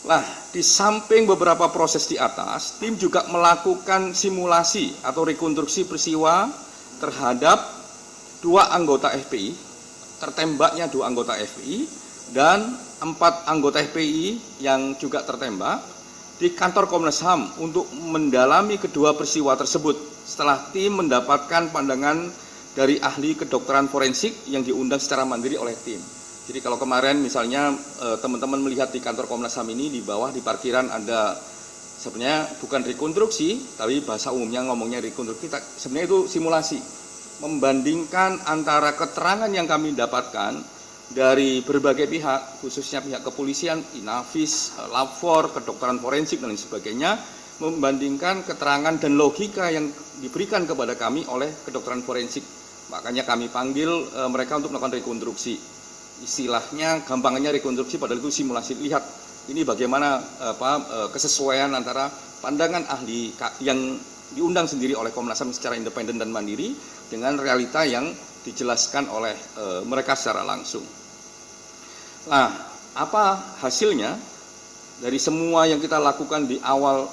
Nah, di samping beberapa proses di atas, tim juga melakukan simulasi atau rekonstruksi peristiwa terhadap 2 anggota FPI, tertembaknya 2 anggota FPI dan 4 anggota FPI yang juga tertembak di kantor Komnas HAM untuk mendalami kedua peristiwa tersebut setelah tim mendapatkan pandangan dari ahli kedokteran forensik yang diundang secara mandiri oleh tim. Jadi kalau kemarin misalnya teman-teman melihat di kantor Komnas HAM ini di bawah di parkiran ada sebenarnya bukan rekonstruksi, tapi bahasa umumnya ngomongnya rekonstruksi, sebenarnya itu simulasi. Membandingkan antara keterangan yang kami dapatkan dari berbagai pihak, khususnya pihak kepolisian, Inavis, Lab 4, kedokteran forensik dan lain sebagainya, membandingkan keterangan dan logika yang diberikan kepada kami oleh kedokteran forensik. Makanya kami panggil mereka untuk melakukan rekonstruksi. Istilahnya gampangannya rekonstruksi, padahal itu simulasi. Lihat ini bagaimana kesesuaian antara pandangan ahli yang diundang sendiri oleh Komnas HAM secara independen dan mandiri dengan realita yang dijelaskan oleh mereka secara langsung. Nah, apa hasilnya dari semua yang kita lakukan di awal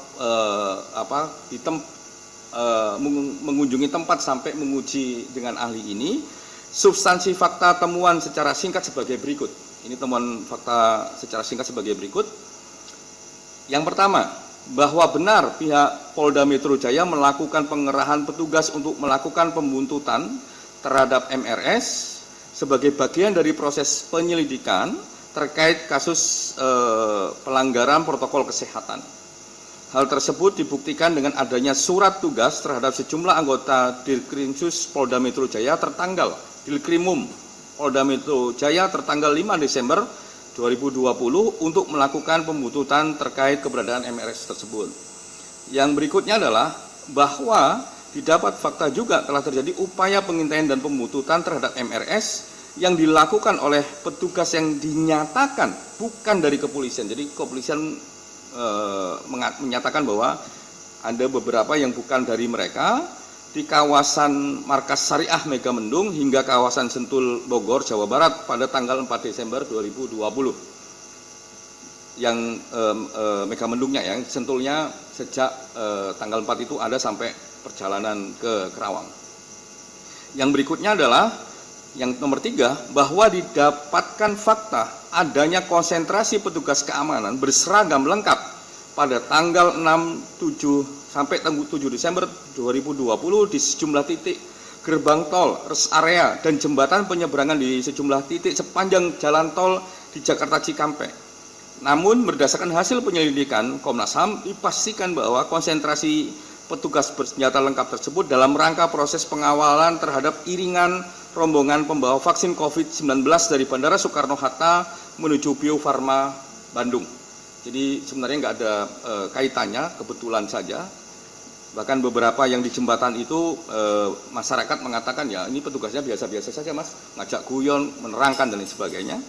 mengunjungi tempat sampai menguji dengan ahli ini? Substansi fakta temuan secara singkat sebagai berikut. Ini temuan fakta secara singkat sebagai berikut. Yang pertama, bahwa benar pihak Polda Metro Jaya melakukan pengerahan petugas untuk melakukan pembuntutan terhadap MRS sebagai bagian dari proses penyelidikan terkait kasus pelanggaran protokol kesehatan. Hal tersebut dibuktikan dengan adanya surat tugas terhadap sejumlah anggota Dirkrimsus Polda Metro Jaya tertanggal Dirkrimum Polda Metro Jaya tertanggal 5 Desember 2020 untuk melakukan pembuntutan terkait keberadaan MRS tersebut. Yang berikutnya adalah bahwa didapat fakta juga telah terjadi upaya pengintaian dan pembuntutan terhadap MRS yang dilakukan oleh petugas yang dinyatakan bukan dari kepolisian. Jadi kepolisian menyatakan bahwa ada beberapa yang bukan dari mereka di kawasan markas Syariah Megamendung hingga kawasan Sentul Bogor, Jawa Barat pada tanggal 4 Desember 2020. Yang Megamendungnya, yang Sentulnya sejak tanggal 4 itu ada sampai perjalanan ke Kerawang. Yang berikutnya adalah yang nomor 3, bahwa didapatkan fakta adanya konsentrasi petugas keamanan berseragam lengkap pada tanggal 6, 7 sampai 7 Desember 2020 di sejumlah titik gerbang tol, rest area, dan jembatan penyeberangan di sejumlah titik sepanjang jalan tol di Jakarta Cikampek. Namun berdasarkan hasil penyelidikan Komnas HAM dipastikan bahwa konsentrasi petugas bersenjata lengkap tersebut dalam rangka proses pengawalan terhadap iringan rombongan pembawa vaksin COVID-19 dari Bandara Soekarno-Hatta menuju Bio Farma Bandung. Jadi sebenarnya nggak ada kaitannya, kebetulan saja. Bahkan beberapa yang di jembatan itu masyarakat mengatakan ya ini petugasnya biasa-biasa saja mas, ngajak guyon, menerangkan dan lain sebagainya.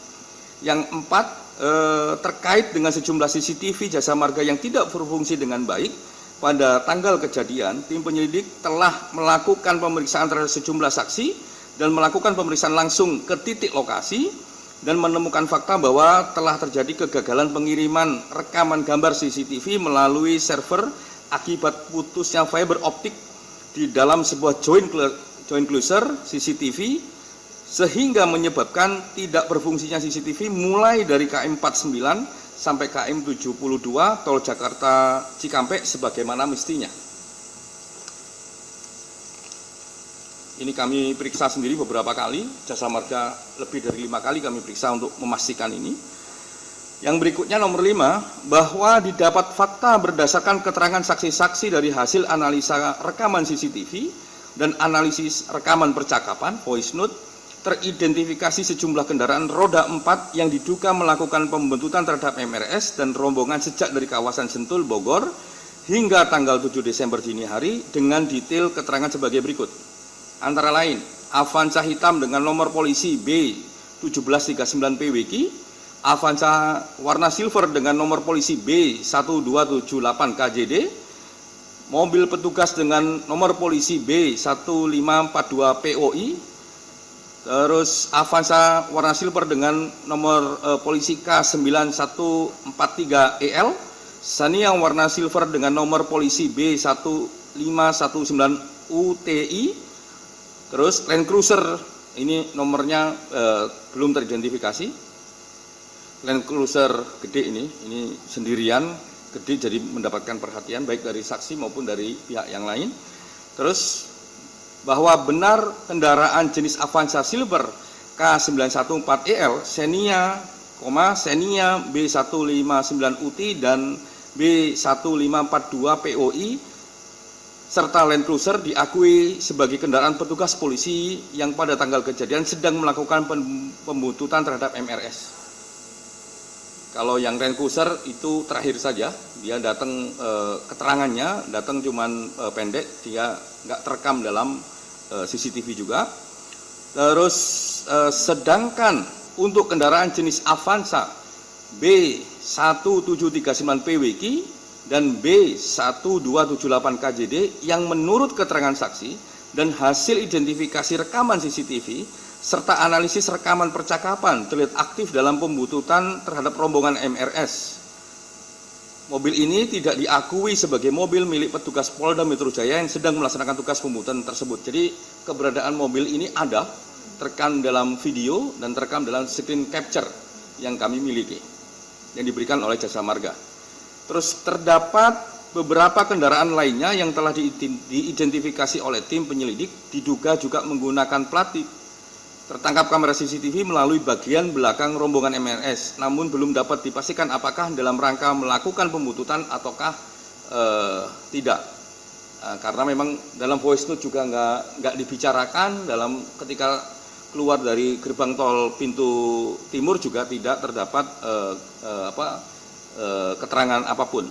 Yang 4, terkait dengan sejumlah CCTV jasa marga yang tidak berfungsi dengan baik, pada tanggal kejadian tim penyelidik telah melakukan pemeriksaan terhadap sejumlah saksi dan melakukan pemeriksaan langsung ke titik lokasi dan menemukan fakta bahwa telah terjadi kegagalan pengiriman rekaman gambar CCTV melalui server akibat putusnya fiber optik di dalam sebuah joint closure CCTV sehingga menyebabkan tidak berfungsinya CCTV mulai dari KM 49 sampai KM 72 tol Jakarta Cikampek sebagaimana mestinya. Ini kami periksa sendiri beberapa kali, jasa marga lebih dari 5 kali kami periksa untuk memastikan ini. Yang berikutnya nomor 5, bahwa didapat fakta berdasarkan keterangan saksi-saksi dari hasil analisa rekaman CCTV dan analisis rekaman percakapan, voice note, teridentifikasi sejumlah kendaraan roda 4 yang diduga melakukan pembentutan terhadap MRS dan rombongan sejak dari kawasan Sentul, Bogor, hingga tanggal 7 Desember dini hari dengan detail keterangan sebagai berikut. Antara lain, Avanza hitam dengan nomor polisi B1739 PWQ, Avanza warna silver dengan nomor polisi B1278 KJD, mobil petugas dengan nomor polisi B1542 POI, terus Avanza warna silver dengan nomor polisi K9143 EL, Xenia warna silver dengan nomor polisi B1519 UTI, terus Land Cruiser ini nomornya belum teridentifikasi. Land Cruiser gede ini sendirian, gede jadi mendapatkan perhatian baik dari saksi maupun dari pihak yang lain. Terus bahwa benar kendaraan jenis Avanza Silver K914EL Xenia, Xenia B159UT dan B1542 POI serta Land Cruiser diakui sebagai kendaraan petugas polisi yang pada tanggal kejadian sedang melakukan pembuntutan terhadap MRS. Kalau yang Land Cruiser itu terakhir saja, dia datang keterangannya datang cuman pendek, dia nggak terekam dalam CCTV juga. Terus sedangkan untuk kendaraan jenis Avanza B1739 PWQ dan B1278 KJD yang menurut keterangan saksi dan hasil identifikasi rekaman CCTV serta analisis rekaman percakapan terlihat aktif dalam pembuntutan terhadap rombongan MRS. Mobil ini tidak diakui sebagai mobil milik petugas Polda Metro Jaya yang sedang melaksanakan tugas pembuntutan tersebut. Jadi keberadaan mobil ini ada, terekam dalam video dan terekam dalam screen capture yang kami miliki, yang diberikan oleh Jasa Marga. Terus terdapat beberapa kendaraan lainnya yang telah diidentifikasi oleh tim penyelidik, diduga juga menggunakan plat tertangkap kamera CCTV melalui bagian belakang rombongan MRS, namun belum dapat dipastikan apakah dalam rangka melakukan pembuntutan ataukah tidak. Karena memang dalam voice note juga nggak dibicarakan, dalam ketika keluar dari gerbang tol pintu timur juga tidak terdapat keterangan apapun.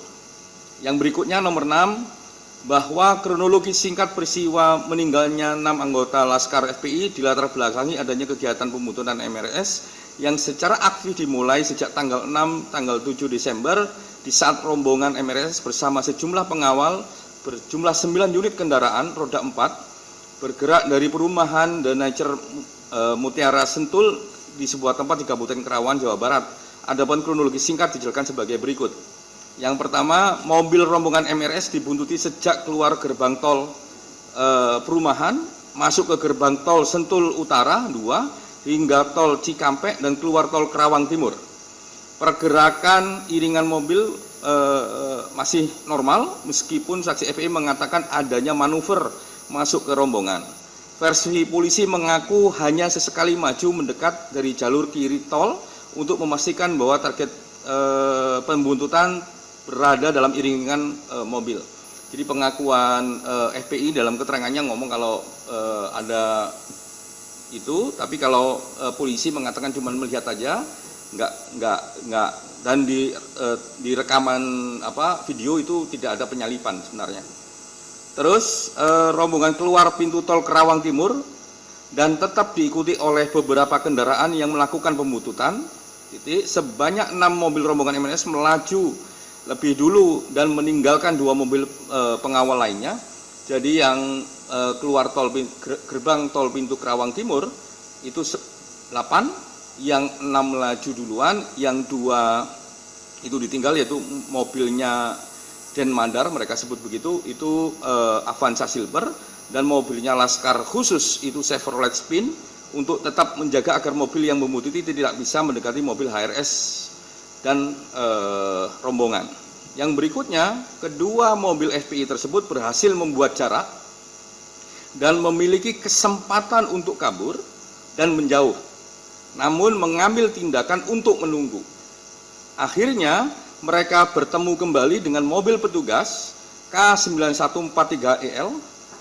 Yang berikutnya nomor 6, bahwa kronologi singkat peristiwa meninggalnya 6 anggota Laskar FPI dilatar belakangi adanya kegiatan pembuntutan MRS yang secara aktif dimulai sejak tanggal 6, tanggal 7 Desember di saat rombongan MRS bersama sejumlah pengawal berjumlah 9 unit kendaraan roda 4 bergerak dari perumahan The Nature Mutiara Sentul di sebuah tempat di Kabupaten Karawang, Jawa Barat. Adapun kronologi singkat dijelaskan sebagai berikut. Yang pertama, mobil rombongan MRS dibuntuti sejak keluar gerbang tol perumahan, masuk ke gerbang tol Sentul Utara 2, hingga tol Cikampek dan keluar tol Karawang Timur. Pergerakan iringan mobil masih normal, meskipun saksi FPI mengatakan adanya manuver masuk ke rombongan. Versi polisi mengaku hanya sesekali maju mendekat dari jalur kiri tol untuk memastikan bahwa target pembuntutan berada dalam iringan mobil. Jadi pengakuan FPI dalam keterangannya ngomong kalau ada itu, tapi kalau polisi mengatakan cuma melihat aja, nggak, dan di rekaman video itu tidak ada penyalipan sebenarnya. Terus rombongan keluar pintu tol Karawang Timur dan tetap diikuti oleh beberapa kendaraan yang melakukan pembuntutan. Sebanyak 6 mobil rombongan MNS melaju lebih dulu dan meninggalkan 2 mobil pengawal lainnya. Jadi yang keluar gerbang tol pintu Karawang Timur itu 8, yang 6 melaju duluan, yang 2 itu ditinggal, yaitu mobilnya Denmandar, mereka sebut begitu, itu Avanza Silver, dan mobilnya Laskar khusus itu Chevrolet Spin, untuk tetap menjaga agar mobil yang membuntuti tidak bisa mendekati mobil HRS dan rombongan. Yang berikutnya, kedua mobil FPI tersebut berhasil membuat jarak dan memiliki kesempatan untuk kabur dan menjauh, namun mengambil tindakan untuk menunggu. Akhirnya mereka bertemu kembali dengan mobil petugas K9143EL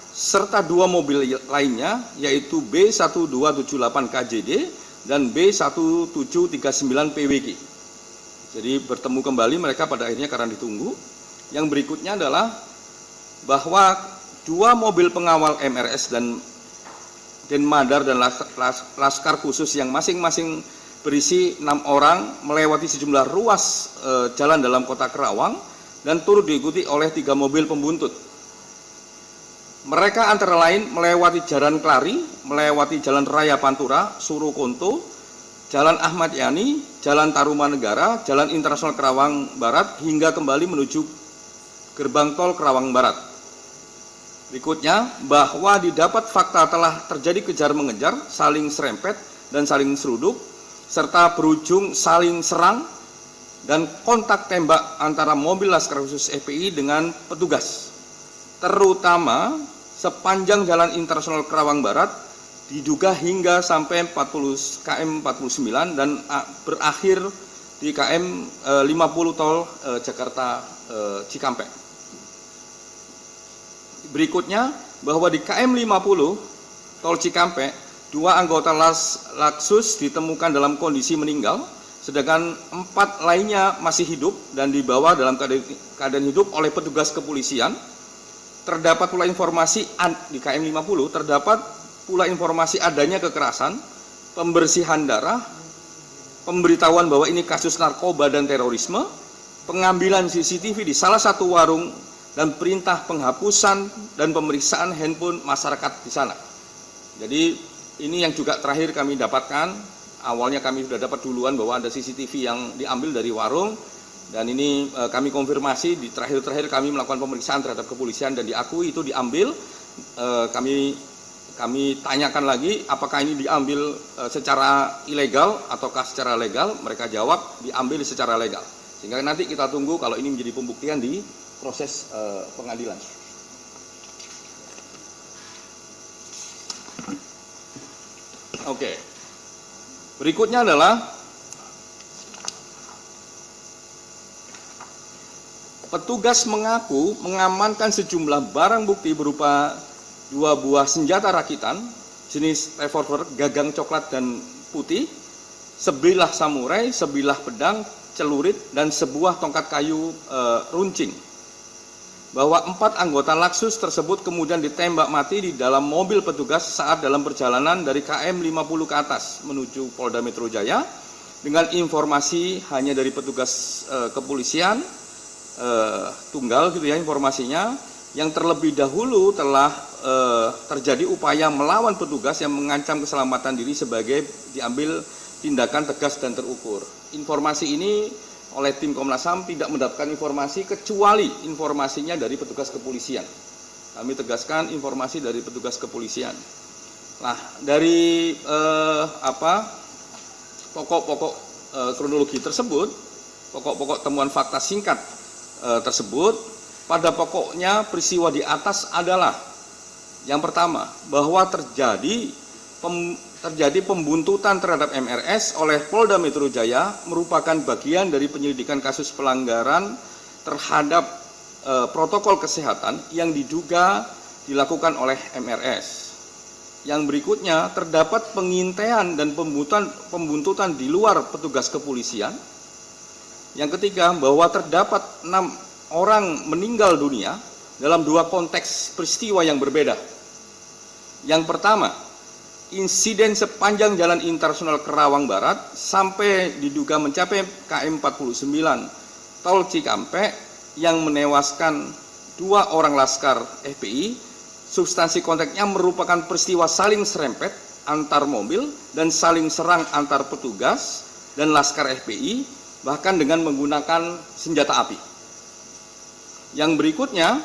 serta 2 mobil lainnya, yaitu B1278 KJD dan B1739 PWG. Jadi bertemu kembali mereka pada akhirnya karena ditunggu. Yang berikutnya adalah bahwa 2 mobil pengawal MRS dan Denmandar dan Laskar khusus yang masing-masing berisi 6 orang melewati sejumlah ruas jalan dalam kota Karawang dan turut diikuti oleh 3 mobil pembuntut. Mereka antara lain melewati Jalan Klari, melewati Jalan Raya Pantura, Surukonto, Jalan Ahmad Yani, Jalan Tarumanegara, Jalan Internasional Karawang Barat, hingga kembali menuju gerbang tol Karawang Barat. Berikutnya, bahwa didapat fakta telah terjadi kejar mengejar, saling serempet dan saling seruduk, serta berujung saling serang dan kontak tembak antara mobil Laskar khusus FPI dengan petugas, terutama sepanjang Jalan Internasional Karawang Barat, diduga hingga sampai KM 49 dan berakhir di KM 50 tol Jakarta Cikampek. Berikutnya, bahwa di KM 50 tol Cikampek, 2 anggota Laksus ditemukan dalam kondisi meninggal, sedangkan 4 lainnya masih hidup dan dibawa dalam keadaan hidup oleh petugas kepolisian. Terdapat pula informasi di KM 50 terdapat pula informasi adanya kekerasan, pembersihan darah, pemberitahuan bahwa ini kasus narkoba dan terorisme, pengambilan CCTV di salah satu warung, dan perintah penghapusan dan pemeriksaan handphone masyarakat di sana. Jadi ini yang juga terakhir kami dapatkan. Awalnya kami sudah dapat duluan bahwa ada CCTV yang diambil dari warung, dan ini kami konfirmasi di terakhir kami melakukan pemeriksaan terhadap kepolisian dan diakui itu diambil. Kami kami tanyakan lagi apakah ini diambil secara ilegal ataukah secara legal. Mereka jawab diambil secara legal. Sehingga nanti kita tunggu kalau ini menjadi pembuktian di proses pengadilan. Oke. Berikutnya adalah petugas mengaku mengamankan sejumlah barang bukti berupa 2 buah senjata rakitan jenis revolver gagang coklat dan putih, sebilah samurai, sebilah pedang, celurit, dan sebuah tongkat kayu runcing. Bahwa 4 anggota Laksus tersebut kemudian ditembak mati di dalam mobil petugas saat dalam perjalanan dari KM 50 ke atas menuju Polda Metro Jaya dengan informasi hanya dari petugas kepolisian tunggal gitu ya informasinya, yang terlebih dahulu telah terjadi upaya melawan petugas yang mengancam keselamatan diri sebagai diambil tindakan tegas dan terukur. Informasi ini oleh tim Komnas HAM tidak mendapatkan informasi kecuali informasinya dari petugas kepolisian. Kami tegaskan informasi dari petugas kepolisian. Nah, dari pokok-pokok kronologi tersebut, pokok-pokok temuan fakta singkat tersebut, pada pokoknya peristiwa di atas adalah yang pertama, bahwa terjadi pembuntutan terhadap MRS oleh Polda Metro Jaya merupakan bagian dari penyelidikan kasus pelanggaran terhadap protokol kesehatan yang diduga dilakukan oleh MRS. Yang berikutnya, terdapat pengintaian dan pembuntutan di luar petugas kepolisian. Yang ketiga, bahwa terdapat 6 orang meninggal dunia dalam 2 konteks peristiwa yang berbeda. Yang pertama, insiden sepanjang Jalan Internasional Kerawang Barat sampai diduga mencapai KM 49 Tol Cikampek yang menewaskan 2 orang laskar FPI. Substansi konteksnya merupakan peristiwa saling serempet antar mobil dan saling serang antar petugas dan laskar FPI, bahkan dengan menggunakan senjata api. Yang berikutnya,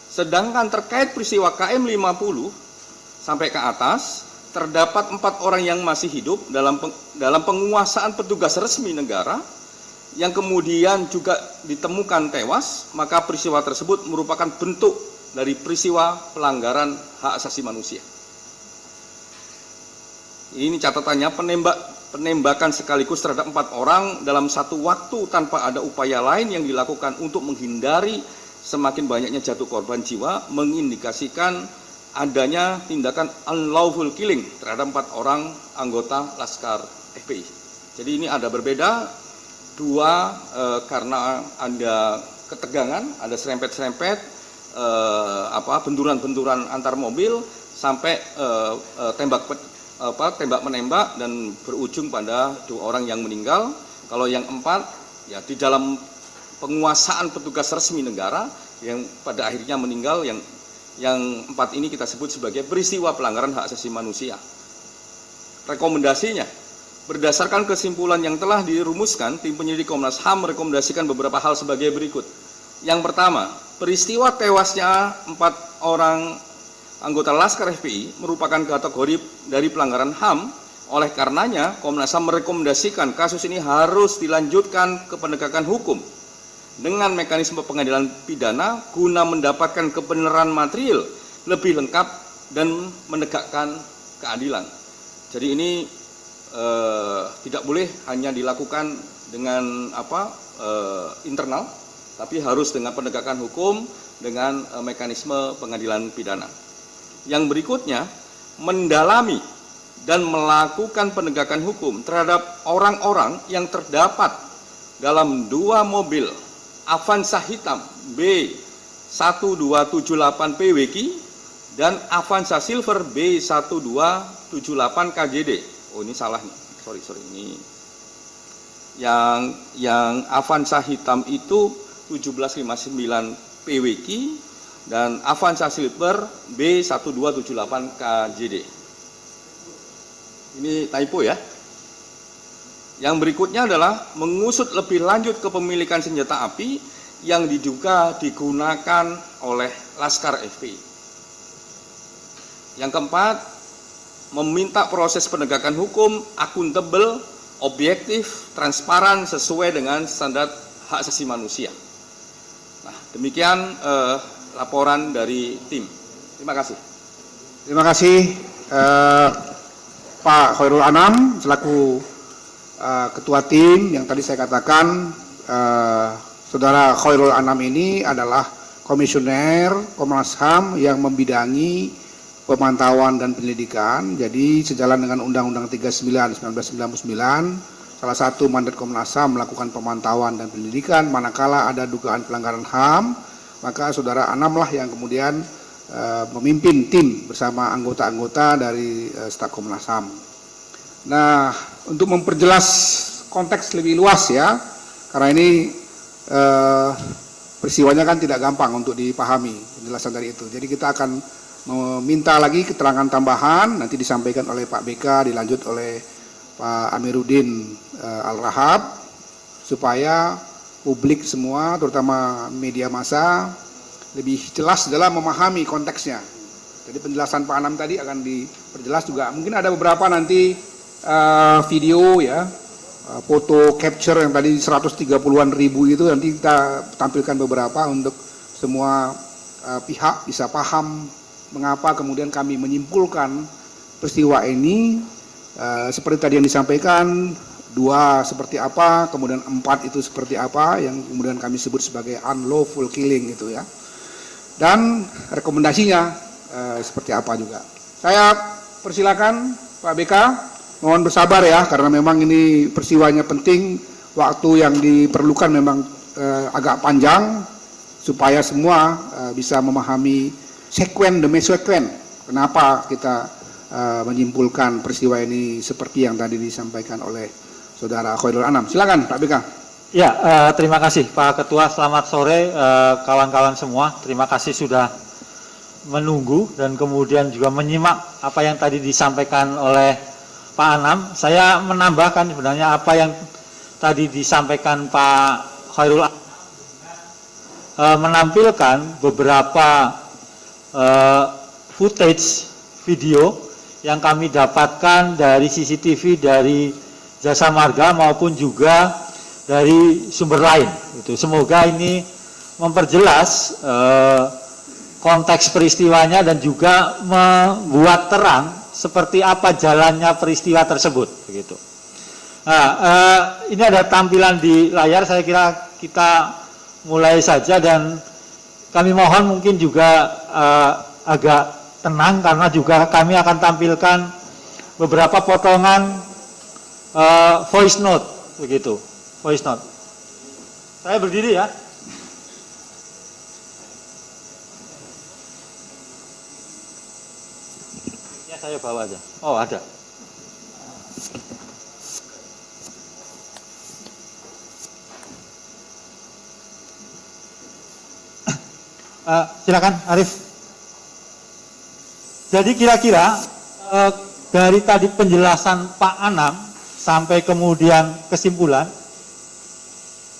sedangkan terkait peristiwa KM 50 sampai ke atas, terdapat 4 orang yang masih hidup dalam penguasaan petugas resmi negara yang kemudian juga ditemukan tewas, maka peristiwa tersebut merupakan bentuk dari peristiwa pelanggaran hak asasi manusia. Ini catatannya, penembakan sekaligus terhadap 4 orang dalam satu waktu tanpa ada upaya lain yang dilakukan untuk menghindari semakin banyaknya jatuh korban jiwa mengindikasikan adanya tindakan unlawful killing terhadap 4 orang anggota Laskar FPI. Jadi ini ada berbeda, 2 karena ada ketegangan, ada serempet-serempet, benturan-benturan antar mobil sampai tembak menembak dan berujung pada 2 orang yang meninggal. Kalau yang 4 ya di dalam penguasaan petugas resmi negara yang pada akhirnya meninggal. Yang 4 ini kita sebut sebagai peristiwa pelanggaran hak asasi manusia. Rekomendasinya, berdasarkan kesimpulan yang telah dirumuskan, tim penyidik Komnas HAM merekomendasikan beberapa hal sebagai berikut. Yang pertama, peristiwa tewasnya 4 orang anggota Laskar FPI merupakan kategori dari pelanggaran HAM. Oleh karenanya, Komnas HAM merekomendasikan kasus ini harus dilanjutkan ke penegakan hukum dengan mekanisme pengadilan pidana guna mendapatkan kebenaran material lebih lengkap dan menegakkan keadilan. Jadi ini tidak boleh hanya dilakukan dengan internal, tapi harus dengan penegakan hukum dengan mekanisme pengadilan pidana. Yang berikutnya, mendalami dan melakukan penegakan hukum terhadap orang-orang yang terdapat dalam 2 mobil Avanza hitam B1278 PWK dan Avanza silver B1278 KJD. Oh, ini salah nih. Sorry. Ini yang Avanza hitam itu 1759 PWK dan Avanza silver B1278 KJD. Ini typo ya. Yang berikutnya adalah mengusut lebih lanjut kepemilikan senjata api yang diduga digunakan oleh Laskar FPI. Yang keempat, meminta proses penegakan hukum akuntabel, objektif, transparan sesuai dengan standar hak asasi manusia. Nah, demikian laporan dari tim. Terima kasih. Terima kasih Pak Khairul Anam selaku Ketua Tim. Yang tadi saya katakan Saudara Khairul Anam ini adalah Komisioner Komnas HAM yang membidangi pemantauan dan penyelidikan. Jadi sejalan dengan Undang-Undang 39 1999, salah satu mandat Komnas HAM melakukan pemantauan dan penyelidikan manakala ada dugaan pelanggaran HAM, maka Saudara Anam lah yang kemudian memimpin tim bersama anggota-anggota dari staf Komnas HAM. Nah, untuk memperjelas konteks lebih luas ya, karena ini peristiwanya kan tidak gampang untuk dipahami penjelasan dari itu. Jadi kita akan meminta lagi keterangan tambahan, nanti disampaikan oleh Pak BK, dilanjut oleh Pak Amiruddin Al-Rahab, supaya publik semua, terutama media massa, lebih jelas dalam memahami konteksnya. Jadi penjelasan Pak Anam tadi akan diperjelas juga. Mungkin ada beberapa nanti video ya, foto capture yang tadi 130-an ribu itu nanti kita tampilkan beberapa untuk semua pihak bisa paham mengapa kemudian kami menyimpulkan peristiwa ini seperti tadi yang disampaikan, 2 seperti apa, kemudian 4 itu seperti apa, yang kemudian kami sebut sebagai unlawful killing gitu ya. Dan rekomendasinya seperti apa juga. Saya persilakan Pak BK, mohon bersabar ya, karena memang ini peristiwanya penting, waktu yang diperlukan memang agak panjang, supaya semua bisa memahami sekuen demi sekuen, kenapa kita menyimpulkan peristiwa ini seperti yang tadi disampaikan oleh Saudara Khairul Anam. Silakan Pak BK. Ya, terima kasih Pak Ketua, selamat sore kawan-kawan semua, terima kasih sudah menunggu dan kemudian juga menyimak apa yang tadi disampaikan oleh Pak Anam. Saya menambahkan sebenarnya apa yang tadi disampaikan Pak Khairul Anam, menampilkan beberapa footage video yang kami dapatkan dari CCTV dari Jasa Marga maupun juga dari sumber lain. Semoga ini memperjelas konteks peristiwanya dan juga membuat terang seperti apa jalannya peristiwa tersebut. Begitu. Nah, ini ada tampilan di layar. Saya kira kita mulai saja dan kami mohon mungkin juga agak tenang karena juga kami akan tampilkan beberapa potongan voice note, begitu, voice note. Saya berdiri ya. Ya saya bawa aja. Oh ada. Silakan Arif. Jadi kira-kira dari tadi penjelasan Pak Anam sampai kemudian kesimpulan,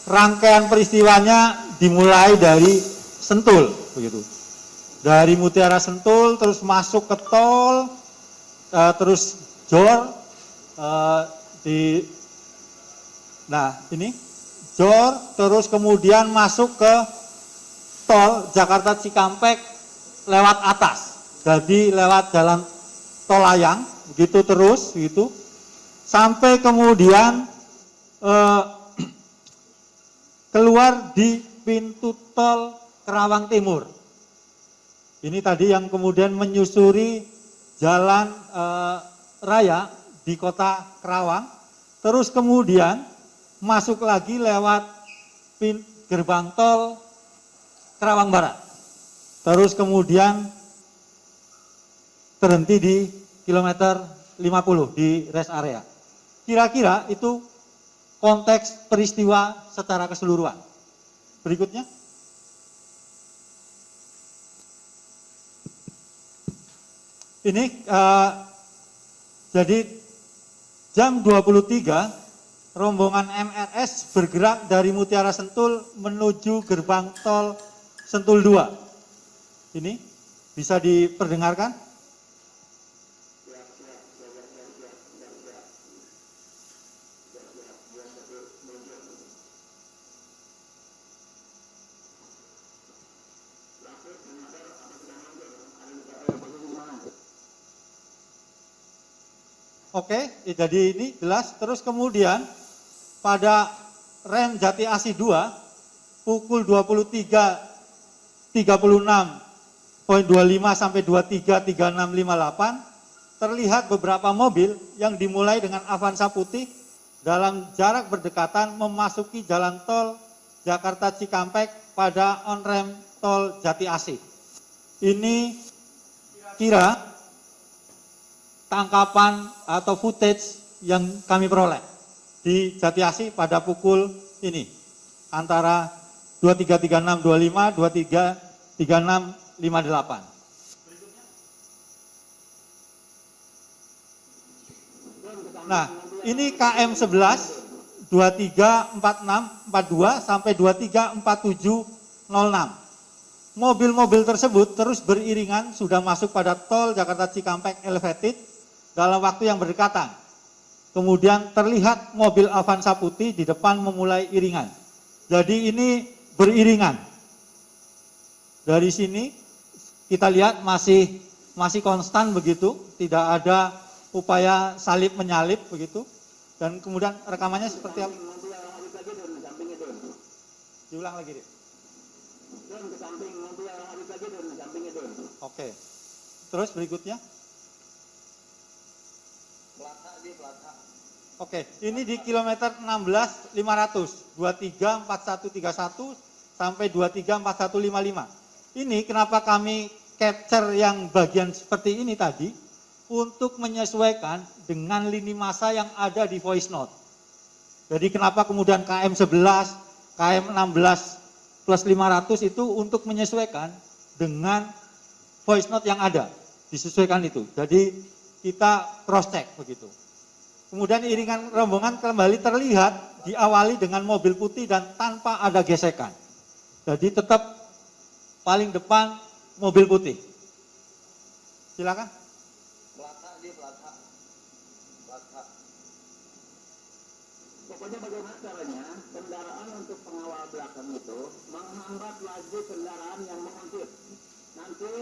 rangkaian peristiwanya dimulai dari Sentul, begitu. Dari Mutiara Sentul terus masuk ke tol, terus Jor, ini Jor, terus kemudian masuk ke tol Jakarta Cikampek lewat atas. Jadi lewat jalan tol layang, begitu terus, gitu, sampai kemudian keluar di pintu tol Kerawang Timur. Ini tadi yang kemudian menyusuri jalan raya di kota Kerawang, terus kemudian masuk lagi lewat gerbang tol Kerawang Barat, terus kemudian terhenti di kilometer 50 di rest area. Kira-kira itu konteks peristiwa secara keseluruhan. Berikutnya. Ini jadi jam 23 rombongan MRS bergerak dari Mutiara Sentul menuju gerbang tol Sentul 2. Ini bisa diperdengarkan? Oke, jadi ini jelas. Terus kemudian pada rem Jati Asih 2 pukul 23.36.25 sampai 23.3658 terlihat beberapa mobil yang dimulai dengan Avanza putih dalam jarak berdekatan memasuki jalan tol Jakarta Cikampek pada on rem tol Jati Asih. Ini kira tangkapan atau footage yang kami peroleh di Jati Asih pada pukul ini antara 23.36.25 23.36.58. Nah, ini KM 11 23.46.42 sampai 23.47.06. Mobil-mobil tersebut terus beriringan sudah masuk pada tol Jakarta Cikampek elevated dalam waktu yang berdekatan. Kemudian terlihat mobil Avanza putih di depan memulai iringan. Jadi ini beriringan. Dari sini kita lihat masih konstan begitu, tidak ada upaya salip menyalip begitu. Dan kemudian rekamannya seperti apa? Diulang lagi, Dik. Oke. Terus berikutnya? Oke, ini di kilometer 16.500, 23.4131 sampai 23.4155. Ini kenapa kami capture yang bagian seperti ini tadi, untuk menyesuaikan dengan lini masa yang ada di voice note. Jadi kenapa kemudian KM 11, KM 16 plus 500 itu untuk menyesuaikan dengan voice note yang ada, disesuaikan itu. Jadi kita cross check begitu. Kemudian iringan rombongan kembali terlihat diawali dengan mobil putih dan tanpa ada gesekan. Jadi tetap paling depan mobil putih. Silakan. Pokoknya bagaimana caranya kendaraan untuk pengawal belakang itu menghambat laju kendaraan yang menguntit. Nanti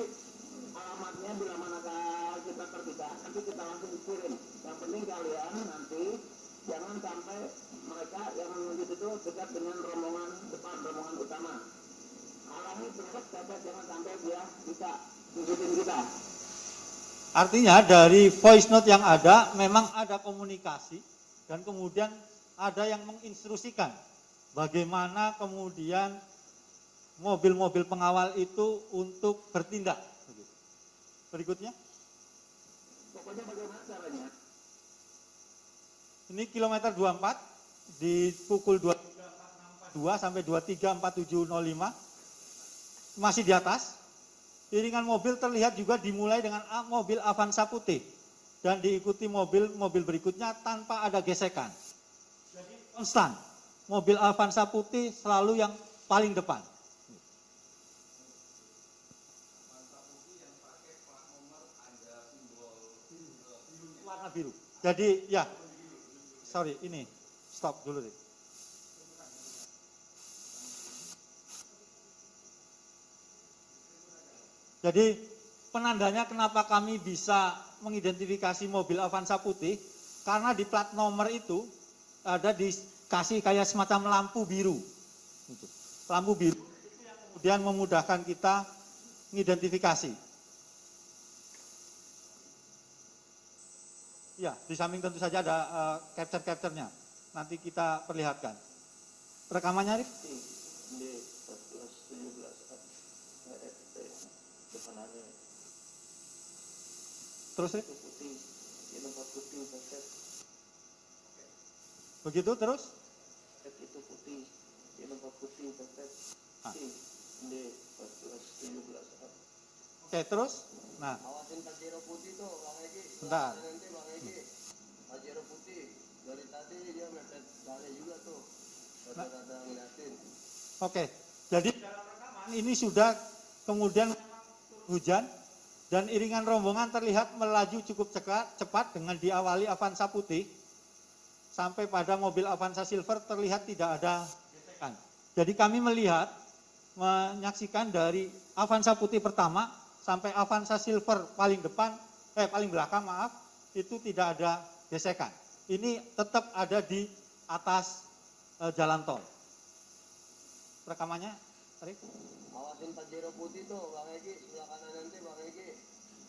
alamatnya bila manakah kita terpisah, nanti kita langsung kirim. Yang penting kalian nanti jangan sampai mereka yang menguntit itu dekat dengan rombongan depan, rombongan utama. Halangi terus sampai jangan sampai dia bisa ngikutin kita. Artinya dari voice note yang ada memang ada komunikasi dan kemudian ada yang menginstruksikan bagaimana kemudian mobil-mobil pengawal itu untuk bertindak. Berikutnya. Pokoknya bagaimana caranya? Ini kilometer 24 di pukul 23.42 sampai 23.4705 masih di atas. Iringan mobil terlihat juga dimulai dengan mobil Avanza putih dan diikuti mobil berikutnya tanpa ada gesekan. Jadi konstan. Mobil Avanza putih selalu yang paling depan. Warna biru. Jadi ya, sorry ini stop dulu deh. Jadi penandanya kenapa kami bisa mengidentifikasi mobil Avanza putih, karena di plat nomor itu ada dikasih kayak semacam lampu biru. Lampu biru yang kemudian memudahkan kita mengidentifikasi. Ya, di samping tentu saja ada capture-capture-nya. Nanti kita perlihatkan. Rekamannya, Arif? Terus, Rif? Begitu terus? Itu putih, nomor putih, Oke, terus? Nah, awasin Pajero putih tuh, Bang Egi. bentar. Nanti Bang Egi, Pajero putih. Dari tadi dia mepet saya juga tuh. Rada-rada ngeliatin. Oke, jadi dalam rekaman ini sudah kemudian hujan dan iringan rombongan terlihat melaju cukup cepat dengan diawali Avanza putih sampai pada mobil Avanza Silver terlihat tidak ada gesekan. Jadi kami melihat menyaksikan dari Avanza putih pertama sampai Avanza silver paling belakang maaf, itu tidak ada gesekan. Ini tetap ada di atas jalan tol. Rekamannya, Tarik. Awasin Pajero putih tuh, Bang Egi, sebelah kanan nanti Bang Egi.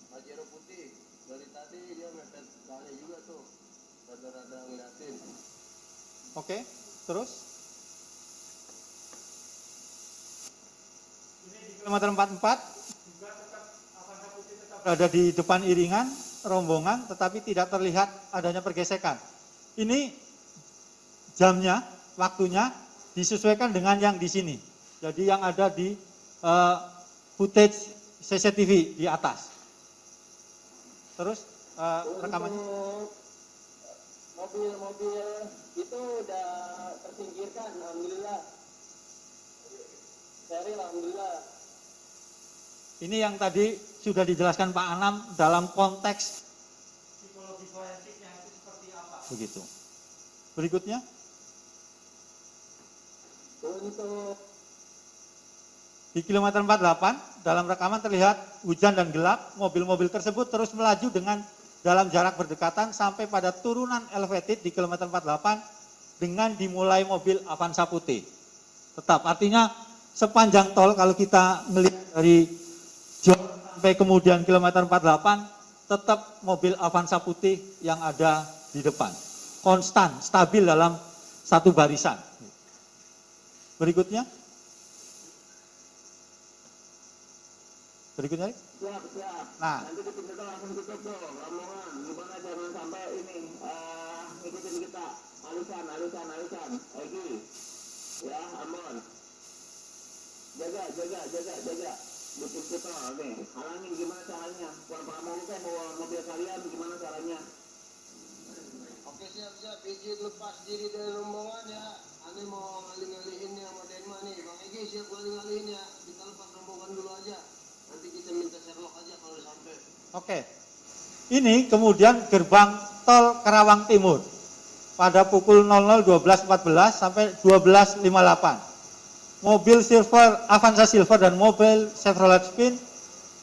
Pajero putih, dari tadi dia mepet sana juga tuh. Rada-rada ngeliatin. Oke, terus. Ini di kilometer 44, juga tetap Avanza putih tetap berada di depan iringan, rombongan, tetapi tidak terlihat adanya pergesekan. Ini jamnya, waktunya disesuaikan dengan yang di sini. Jadi yang ada di footage CCTV di atas. Terus rekamannya. Mobil-mobil itu udah tersingkirkan, alhamdulillah. Steril, alhamdulillah. Ini yang tadi sudah dijelaskan Pak Anam dalam konteks psikologi forensiknya itu seperti apa. Begitu. Berikutnya. Untuk Di kilometer 48, dalam rekaman terlihat hujan dan gelap, mobil-mobil tersebut terus melaju dengan dalam jarak berdekatan sampai pada turunan elevated di kilometer 48 dengan dimulai mobil Avanza putih. Tetap, artinya sepanjang tol kalau kita melihat dari Johor sampai kemudian kilometer 48, tetap mobil Avanza putih yang ada di depan. Konstan, stabil dalam satu barisan. Berikutnya. Berikutnya. siap. Nah, Nanti di pintu tol langsung tutup tuh, rombongan. Gimana jangan sampai ini ngikutin kita. Alisan. Egi. Ya, aman. Jaga. Di pintu tol nih. Halangin gimana caranya? Pura-pura kan bawa mobil kalian gimana caranya? Oke, siap. Izin lepas diri dari rombongan ya. Ani mau ngalih-ngalihin yang sama Denma nih. Bang Egi siap ngalih-ngalihin ya. Kita lepas rombongan dulu aja. Nanti kita minta Sherlock aja kalau sampai. oke. Ini kemudian gerbang tol Karawang Timur pada pukul 00.12.14 sampai 12.58. Mobil Avanza Silver dan mobil Chevrolet Spin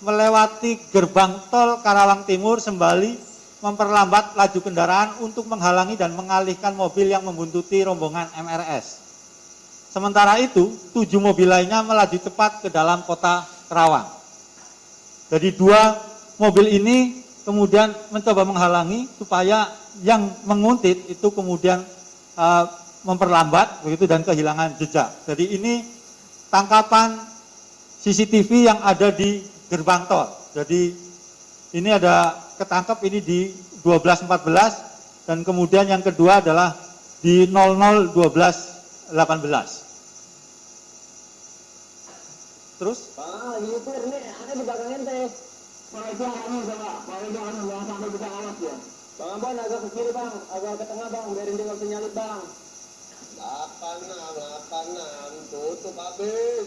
melewati gerbang tol Karawang Timur sembali memperlambat laju kendaraan untuk menghalangi dan mengalihkan mobil yang membuntuti rombongan MRS. Sementara itu, 7 mobil lainnya melaju cepat ke dalam kota Karawang. Jadi 2 mobil ini kemudian mencoba menghalangi supaya yang menguntit itu kemudian memperlambat begitu dan kehilangan jejak. Jadi ini tangkapan CCTV yang ada di gerbang tol. Jadi ini ada ketangkap ini di 12.14 dan kemudian yang kedua adalah di 00.12.18. Terus? Gitu nih, ada di belakang ente. Kalau itu halangin coba, kalau itu halangin jangan sampai bisa awas ya. Bang Ambon agak ke kiri bang, agak ke tengah bang, biarin dia nggak bisa nyalip bang. 86, tutup habis.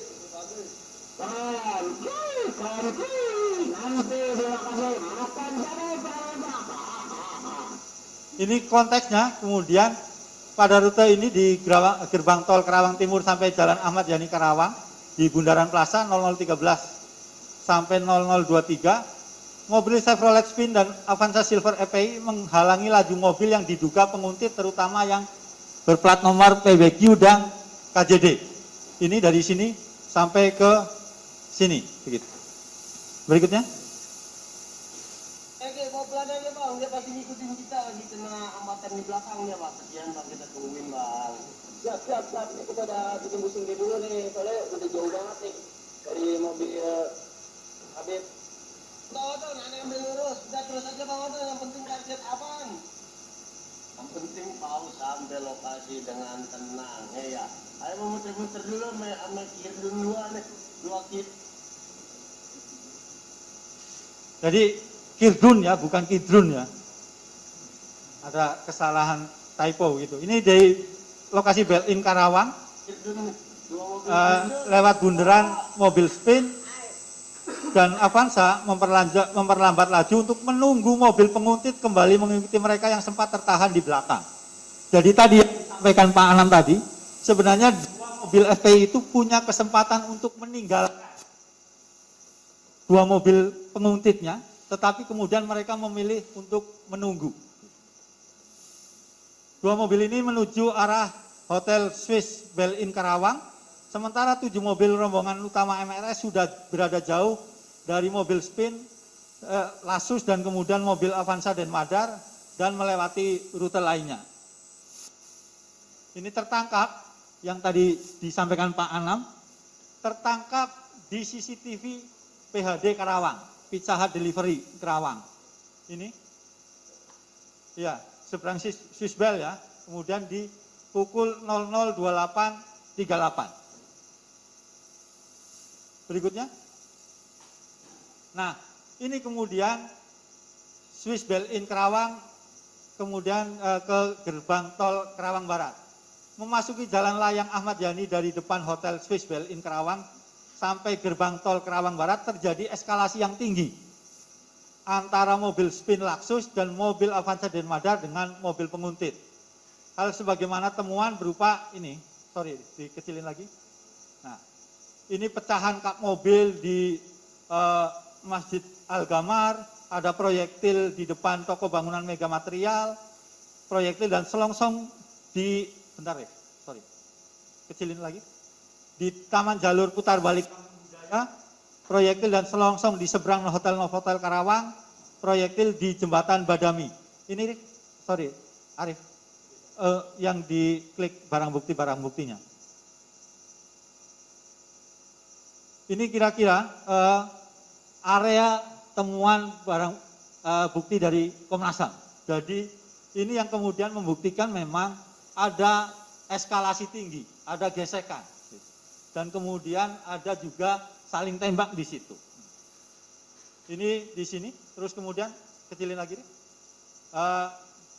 Nanti dia kasih makan jadi bang. Ini konteksnya kemudian pada rute ini di gerbang tol Karawang Timur sampai Jalan Ahmad Yani Karawang di Bundaran Plaza 0013 sampai 0023 mobil Chevrolet Spin dan Avanza Silver EPI menghalangi laju mobil yang diduga penguntit terutama yang berplat nomor PBQ dan KJD. Ini dari sini sampai ke sini begitu. Berikutnya. Oke, mau pelan aja bang, dia pasti ngikutin kita lagi kena hambatan di belakang dia bang. Kasihan bang, kita tungguin bang. Siap. Ini kita udah bikin busing dia dulu nih, soalnya udah jauh banget nih dari mobil Habib. Tahu, nanti ambil lurus. Udah terus aja bang, yang penting target aman. Yang penting tahu sampai lokasi dengan tenang, ya. Ayo muter-muter dulu, sama kiri duluan nih, 2 kit. Jadi Kirdun ya, bukan Kidrun ya. Ada kesalahan typo gitu. Ini dari lokasi Belt-in Karawang, lewat bundaran mobil Spin dan Avanza memperlambat laju untuk menunggu mobil penguntit kembali mengikuti mereka yang sempat tertahan di belakang. Jadi tadi yang disampaikan Pak Anam tadi, sebenarnya 2 mobil FPI itu punya kesempatan untuk meninggalkan 2 mobil penguntitnya, tetapi kemudian mereka memilih untuk menunggu. 2 mobil ini menuju arah Hotel Swiss Bell-In Karawang, sementara 7 mobil rombongan utama MRS sudah berada jauh dari mobil Spin, Lasus dan kemudian mobil Avanza dan Madar dan melewati rute lainnya. Ini tertangkap, yang tadi disampaikan Pak Anam, tertangkap di CCTV PHD Karawang, Pizza Hut Delivery Karawang. Ini, ya, seberang Swiss Bell ya, kemudian di pukul 00.28.38. Berikutnya. Nah, ini kemudian Swiss Bell-In Karawang, kemudian ke gerbang tol Karawang Barat. Memasuki jalan layang Ahmad Yani dari depan Hotel Swiss Bell-In Karawang sampai gerbang tol Karawang Barat terjadi eskalasi yang tinggi antara mobil Spin Lexus dan mobil Avanza dan Madar dengan mobil penguntit. Hal sebagaimana temuan berupa ini, sorry dikecilin lagi. Nah, ini pecahan kap mobil di Masjid Al-Gamar, ada proyektil di depan toko bangunan Mega Material, proyektil dan selongsong di, bentar ya, sorry, kecilin lagi. Di Taman Jalur Putar Balik Budaya, proyektil dan selongsong di seberang Hotel Novotel Karawang, proyektil di Jembatan Badami. Ini, sorry, Arif, yang diklik barang buktinya. Ini kira-kira area temuan barang bukti dari Komnas HAM. Jadi ini yang kemudian membuktikan memang ada eskalasi tinggi, ada gesekan. Dan kemudian ada juga saling tembak di situ. Ini di sini, terus kemudian kecilin lagi nih.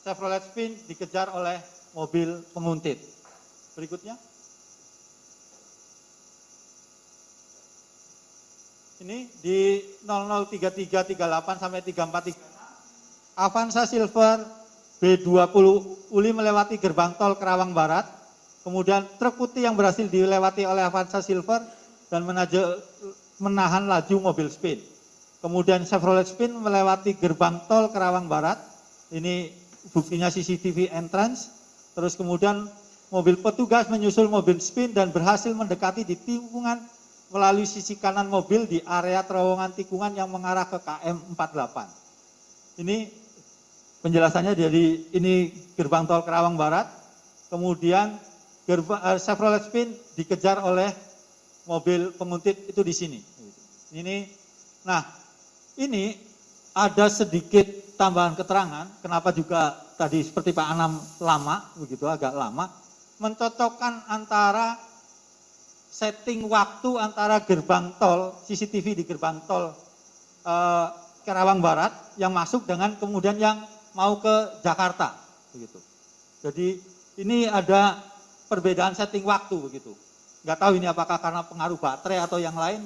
Chevrolet Spin dikejar oleh mobil penguntit. Berikutnya. Ini di 003338 sampai 343. Avanza Silver B20 Uli melewati gerbang tol Karawang Barat. Kemudian truk putih yang berhasil dilewati oleh Avanza Silver dan menahan laju mobil Spin. Kemudian Chevrolet Spin melewati gerbang tol Karawang Barat. Ini buktinya CCTV entrance. Terus kemudian mobil petugas menyusul mobil Spin dan berhasil mendekati di tikungan melalui sisi kanan mobil di area terowongan tikungan yang mengarah ke KM 48. Ini penjelasannya dari ini gerbang tol Karawang Barat. Kemudian Chevrolet Spin dikejar oleh mobil penguntit itu di sini. Ini, nah ini ada sedikit tambahan keterangan. Kenapa juga tadi seperti Pak Anam lama, begitu agak lama, mencocokkan antara setting waktu antara gerbang tol CCTV di gerbang tol Karawang Barat yang masuk dengan kemudian yang mau ke Jakarta, begitu. Jadi ini ada perbedaan setting waktu begitu. Nggak tahu ini apakah karena pengaruh baterai atau yang lain,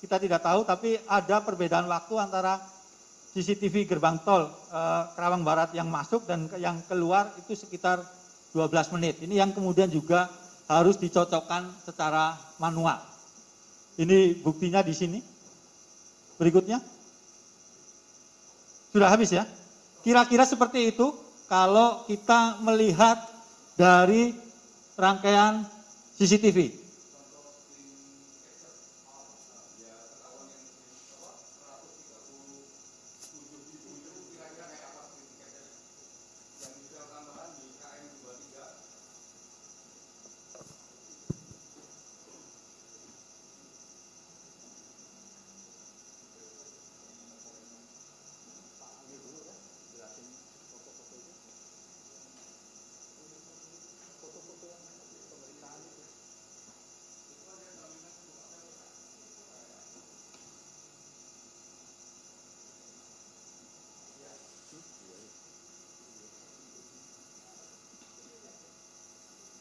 kita tidak tahu, tapi ada perbedaan waktu antara CCTV gerbang tol Karawang Barat yang masuk dan yang keluar itu sekitar 12 menit. Ini yang kemudian juga harus dicocokkan secara manual. Ini buktinya di sini. Berikutnya. Sudah habis ya? Kira-kira seperti itu kalau kita melihat dari rangkaian CCTV.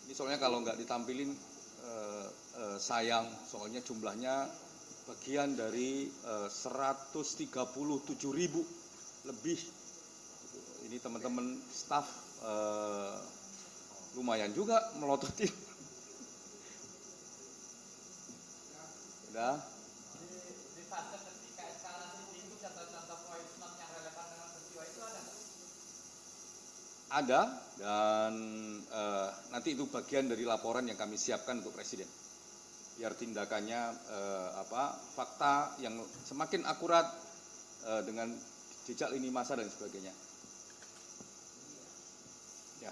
Ini soalnya kalau nggak ditampilin sayang, soalnya jumlahnya bagian dari 137.000 lebih. Ini teman-teman staf lumayan juga melototin. Ada. Di fase ketika eskalasi tinggi contoh-contoh voice note yang relevan dengan peristiwa itu ada nggak? Ada, dan nanti itu bagian dari laporan yang kami siapkan untuk Presiden. Biar tindakannya fakta yang semakin akurat dengan jejak lini masa dan sebagainya. Ya.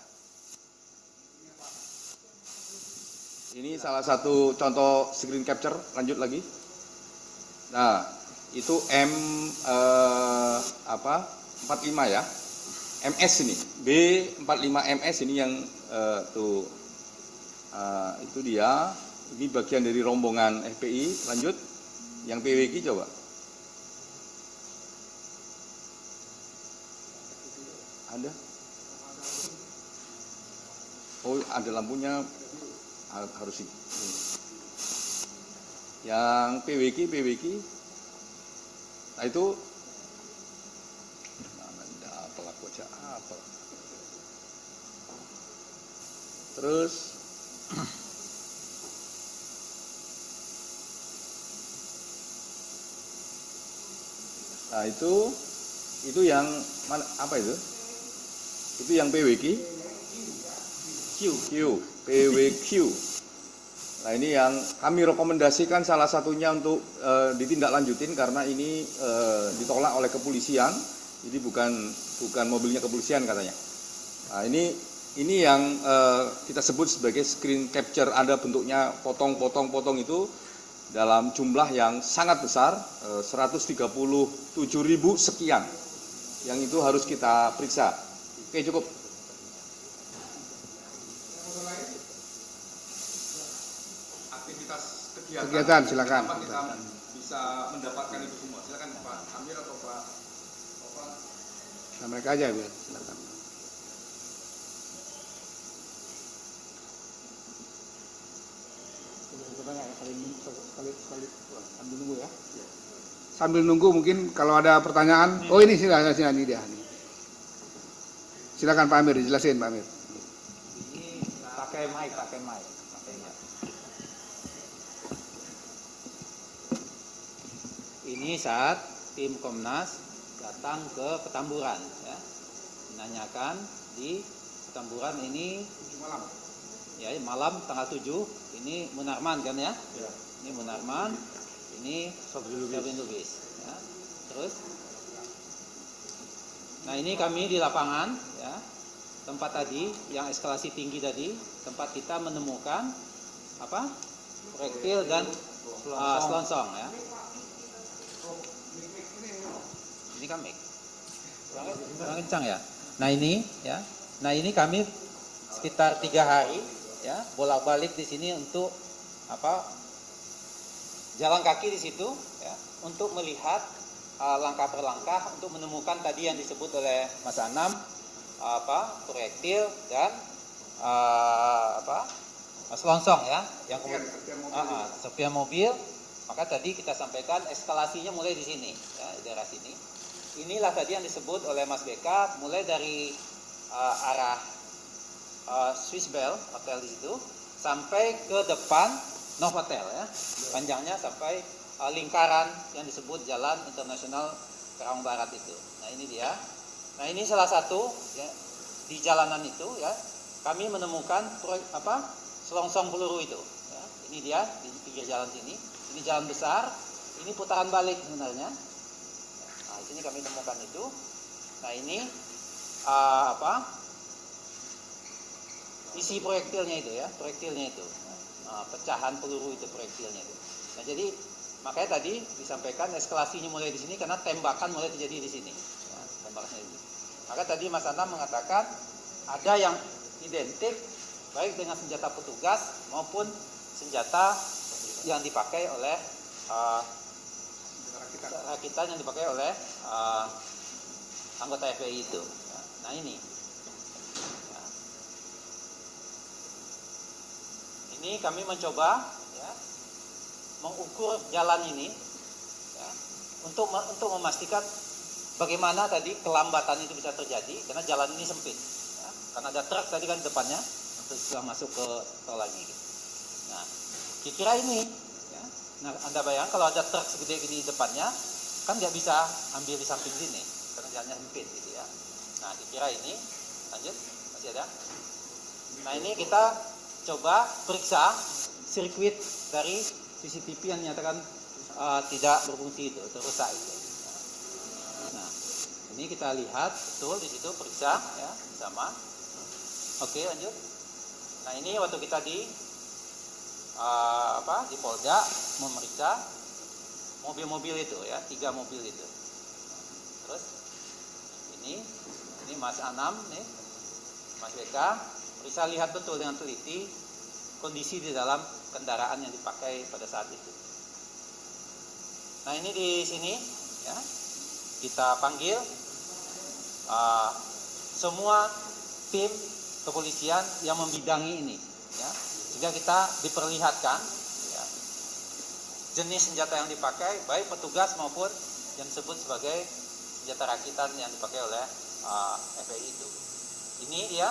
Ini salah satu contoh screen capture. Lanjut lagi. Nah, itu 45 ya. MS ini, B45MS ini yang itu dia. Ini bagian dari rombongan FPI. Lanjut, yang PWG coba. Ada? Oh, ada lampunya, harus ini. Yang PWG. Nah itu, terus nah itu yang mana, apa itu yang PWG PWQ. Nah ini yang kami rekomendasikan salah satunya untuk ditindaklanjutin karena ini ditolak oleh kepolisian. Jadi bukan mobilnya kepolisian katanya. Nah ini yang kita sebut sebagai screen capture. Ada bentuknya potong itu dalam jumlah yang sangat besar, 137.000 sekian. Yang itu harus kita periksa. Oke, cukup. Aktivitas Kegiatan, silakan. Kapan kita bisa mendapatkan itu semua? Silakan Pak Amir atau Pak Ovan. Nah, mereka aja biar silakan. Sambil nunggu mungkin kalau ada pertanyaan. Oh ini silakan ini dia. Silakan Pak Amir, dijelasin Pak Amir. Ini pakai mic. Ini saat tim Komnas datang ke Petamburan, ya, menanyakan di Petamburan ini malam tanggal 7 ini Munarman kan ya? Ini Munarman, ini Sabrin Lubis, ya. Terus, nah ini kami di lapangan, ya, tempat tadi yang eskalasi tinggi tadi, tempat kita menemukan proyektil dan selongsong, ya. Ini kami kurang kencang ya. Nah ini ya, kami sekitar 3 hari ya bolak-balik di sini untuk jalan kaki di situ ya, untuk melihat langkah per langkah untuk menemukan tadi yang disebut oleh Mas Anam proyektil dan selongsong ya, yang kemudian serpihan mobil. Maka tadi kita sampaikan eskalasinya mulai di sini ya, di daerah sini. Inilah tadi yang disebut oleh Mas Beka, mulai dari arah Swiss Bell hotel di situ sampai ke depan Novotel ya, panjangnya sampai lingkaran yang disebut Jalan Internasional Karawang Barat itu. Nah ini dia. Nah ini salah satu ya, di jalanan itu ya kami menemukan selongsong peluru itu. Ya. Ini dia di pinggir jalan sini. Ini jalan besar. Ini putaran balik sebenarnya. Nah di sini kami temukan itu. Nah ini isi proyektilnya itu ya, pecahan peluru itu proyektilnya itu. Nah jadi makanya tadi disampaikan eskalasinya mulai di sini karena tembakan mulai terjadi di sini. Ya, tembakannya di sini. Maka tadi Mas Anam mengatakan ada yang identik baik dengan senjata petugas maupun senjata yang dipakai oleh rakitan yang dipakai oleh anggota FPI itu. Ya, nah ini. Ini kami mencoba ya, mengukur jalan ini ya, untuk memastikan bagaimana tadi kelambatan itu bisa terjadi karena jalan ini sempit ya, karena ada truk tadi kan depannya terus sudah masuk ke tol lagi gitu. Nah kira-kira ini ya, Nah, Anda bayangkan kalau ada truk segede gini di depannya, kan nggak bisa ambil di samping sini, karena jalannya sempit gitu ya. Nah, dikira ini, lanjut, masih ada. Nah, ini kita coba periksa sirkuit dari CCTV yang nyatakan tidak berfungsi itu rusak itu. Nah, ini kita lihat betul di situ, periksa ya sama. Oke, lanjut. Nah, ini waktu kita di Polda memeriksa mobil-mobil itu ya, 3 mobil itu. Terus ini Mas Anam nih, Mas BK, bisa lihat betul dengan teliti kondisi di dalam kendaraan yang dipakai pada saat itu. Nah, ini di sini ya, kita panggil semua tim kepolisian yang membidangi ini ya, sehingga kita diperlihatkan ya, jenis senjata yang dipakai, baik petugas maupun yang disebut sebagai senjata rakitan yang dipakai oleh FPI itu. Ini dia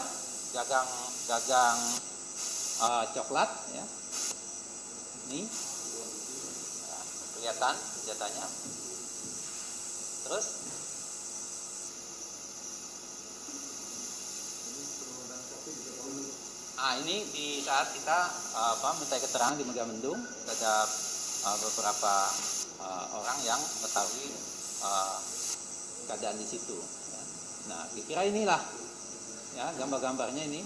gagang coklat ya. Ini ya, kelihatan senjatanya. Terus ini di saat kita minta keterangan di Megamendung, ada beberapa orang yang mengetahui keadaan di situ. Ya. Nah, kira inilah ya gambar-gambarnya ini.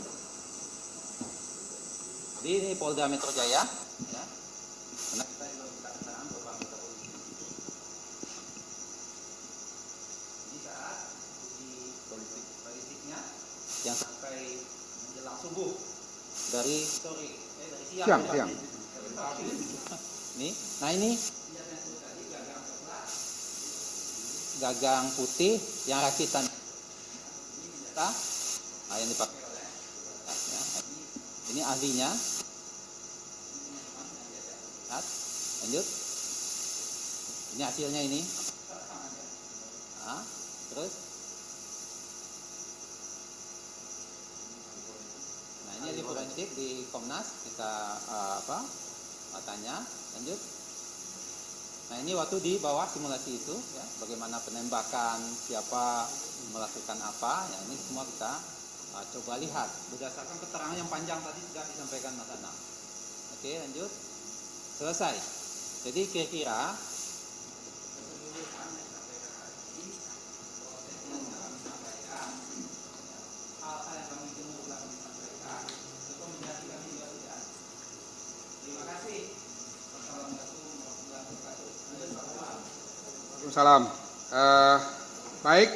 Jadi ini Polda Metro Jaya. Ya. Karena kita juga minta keterangan beberapa anggota polisi. Ini saat di politiknya yang sampai menjelang subuh dari sore, dari siang. Nih, nah ini gagang putih yang rakitan. Nah, yang dipakai oleh ini ahlinya. Lanjut. Ini hasilnya ini. Nah, terus. Nah, ini di forensik di Komnas kita tanya. Lanjut. Nah, ini waktu di bawah simulasi itu ya, bagaimana penembakan, siapa melakukan apa, ya ini semua kita coba lihat berdasarkan keterangan yang panjang tadi sudah disampaikan Mas Anam. Oke, lanjut. Selesai. Jadi kira-kira Waalaikumsalam. Baik,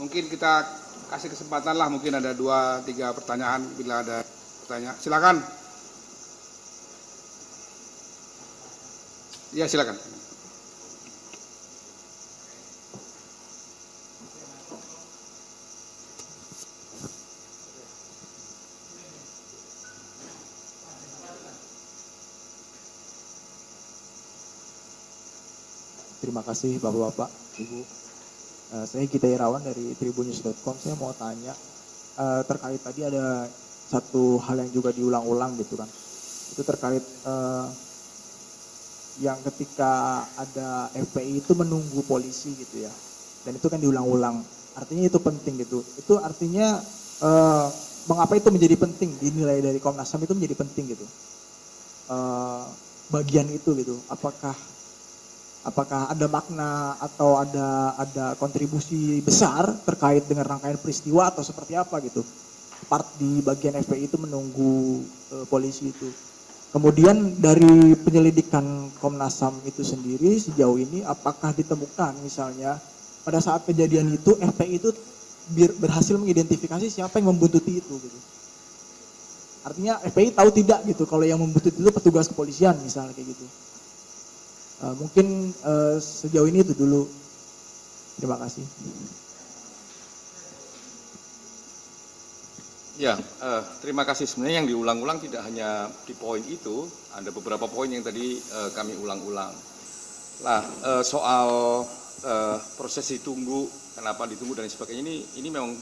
mungkin kita kasih kesempatan lah, mungkin ada 2-3 pertanyaan bila ada pertanyaan. Silakan. Ya, silakan. Terima kasih Bapak-Bapak, Ibu. Saya Gita Irawan dari tribunnews.com. Saya mau tanya terkait tadi ada satu hal yang juga diulang-ulang gitu kan. Itu terkait yang ketika ada FPI itu menunggu polisi gitu ya. Dan itu kan diulang-ulang. Artinya itu penting gitu. Itu artinya mengapa itu menjadi penting, dinilai dari Komnas HAM itu menjadi penting gitu. Bagian itu gitu. Apakah ada makna atau ada kontribusi besar terkait dengan rangkaian peristiwa atau seperti apa gitu. Part di bagian FPI itu menunggu polisi itu. Kemudian dari penyelidikan Komnas HAM itu sendiri sejauh ini apakah ditemukan misalnya pada saat kejadian itu FPI itu berhasil mengidentifikasi siapa yang membuntuti itu gitu. Artinya FPI tahu tidak gitu kalau yang membuntuti itu petugas kepolisian misalnya kayak gitu. Mungkin sejauh ini itu dulu. Terima kasih. Ya, terima kasih. Sebenarnya yang diulang-ulang tidak hanya di poin itu, ada beberapa poin yang tadi kami ulang-ulang. Nah, soal proses ditunggu, kenapa ditunggu dan sebagainya, ini memang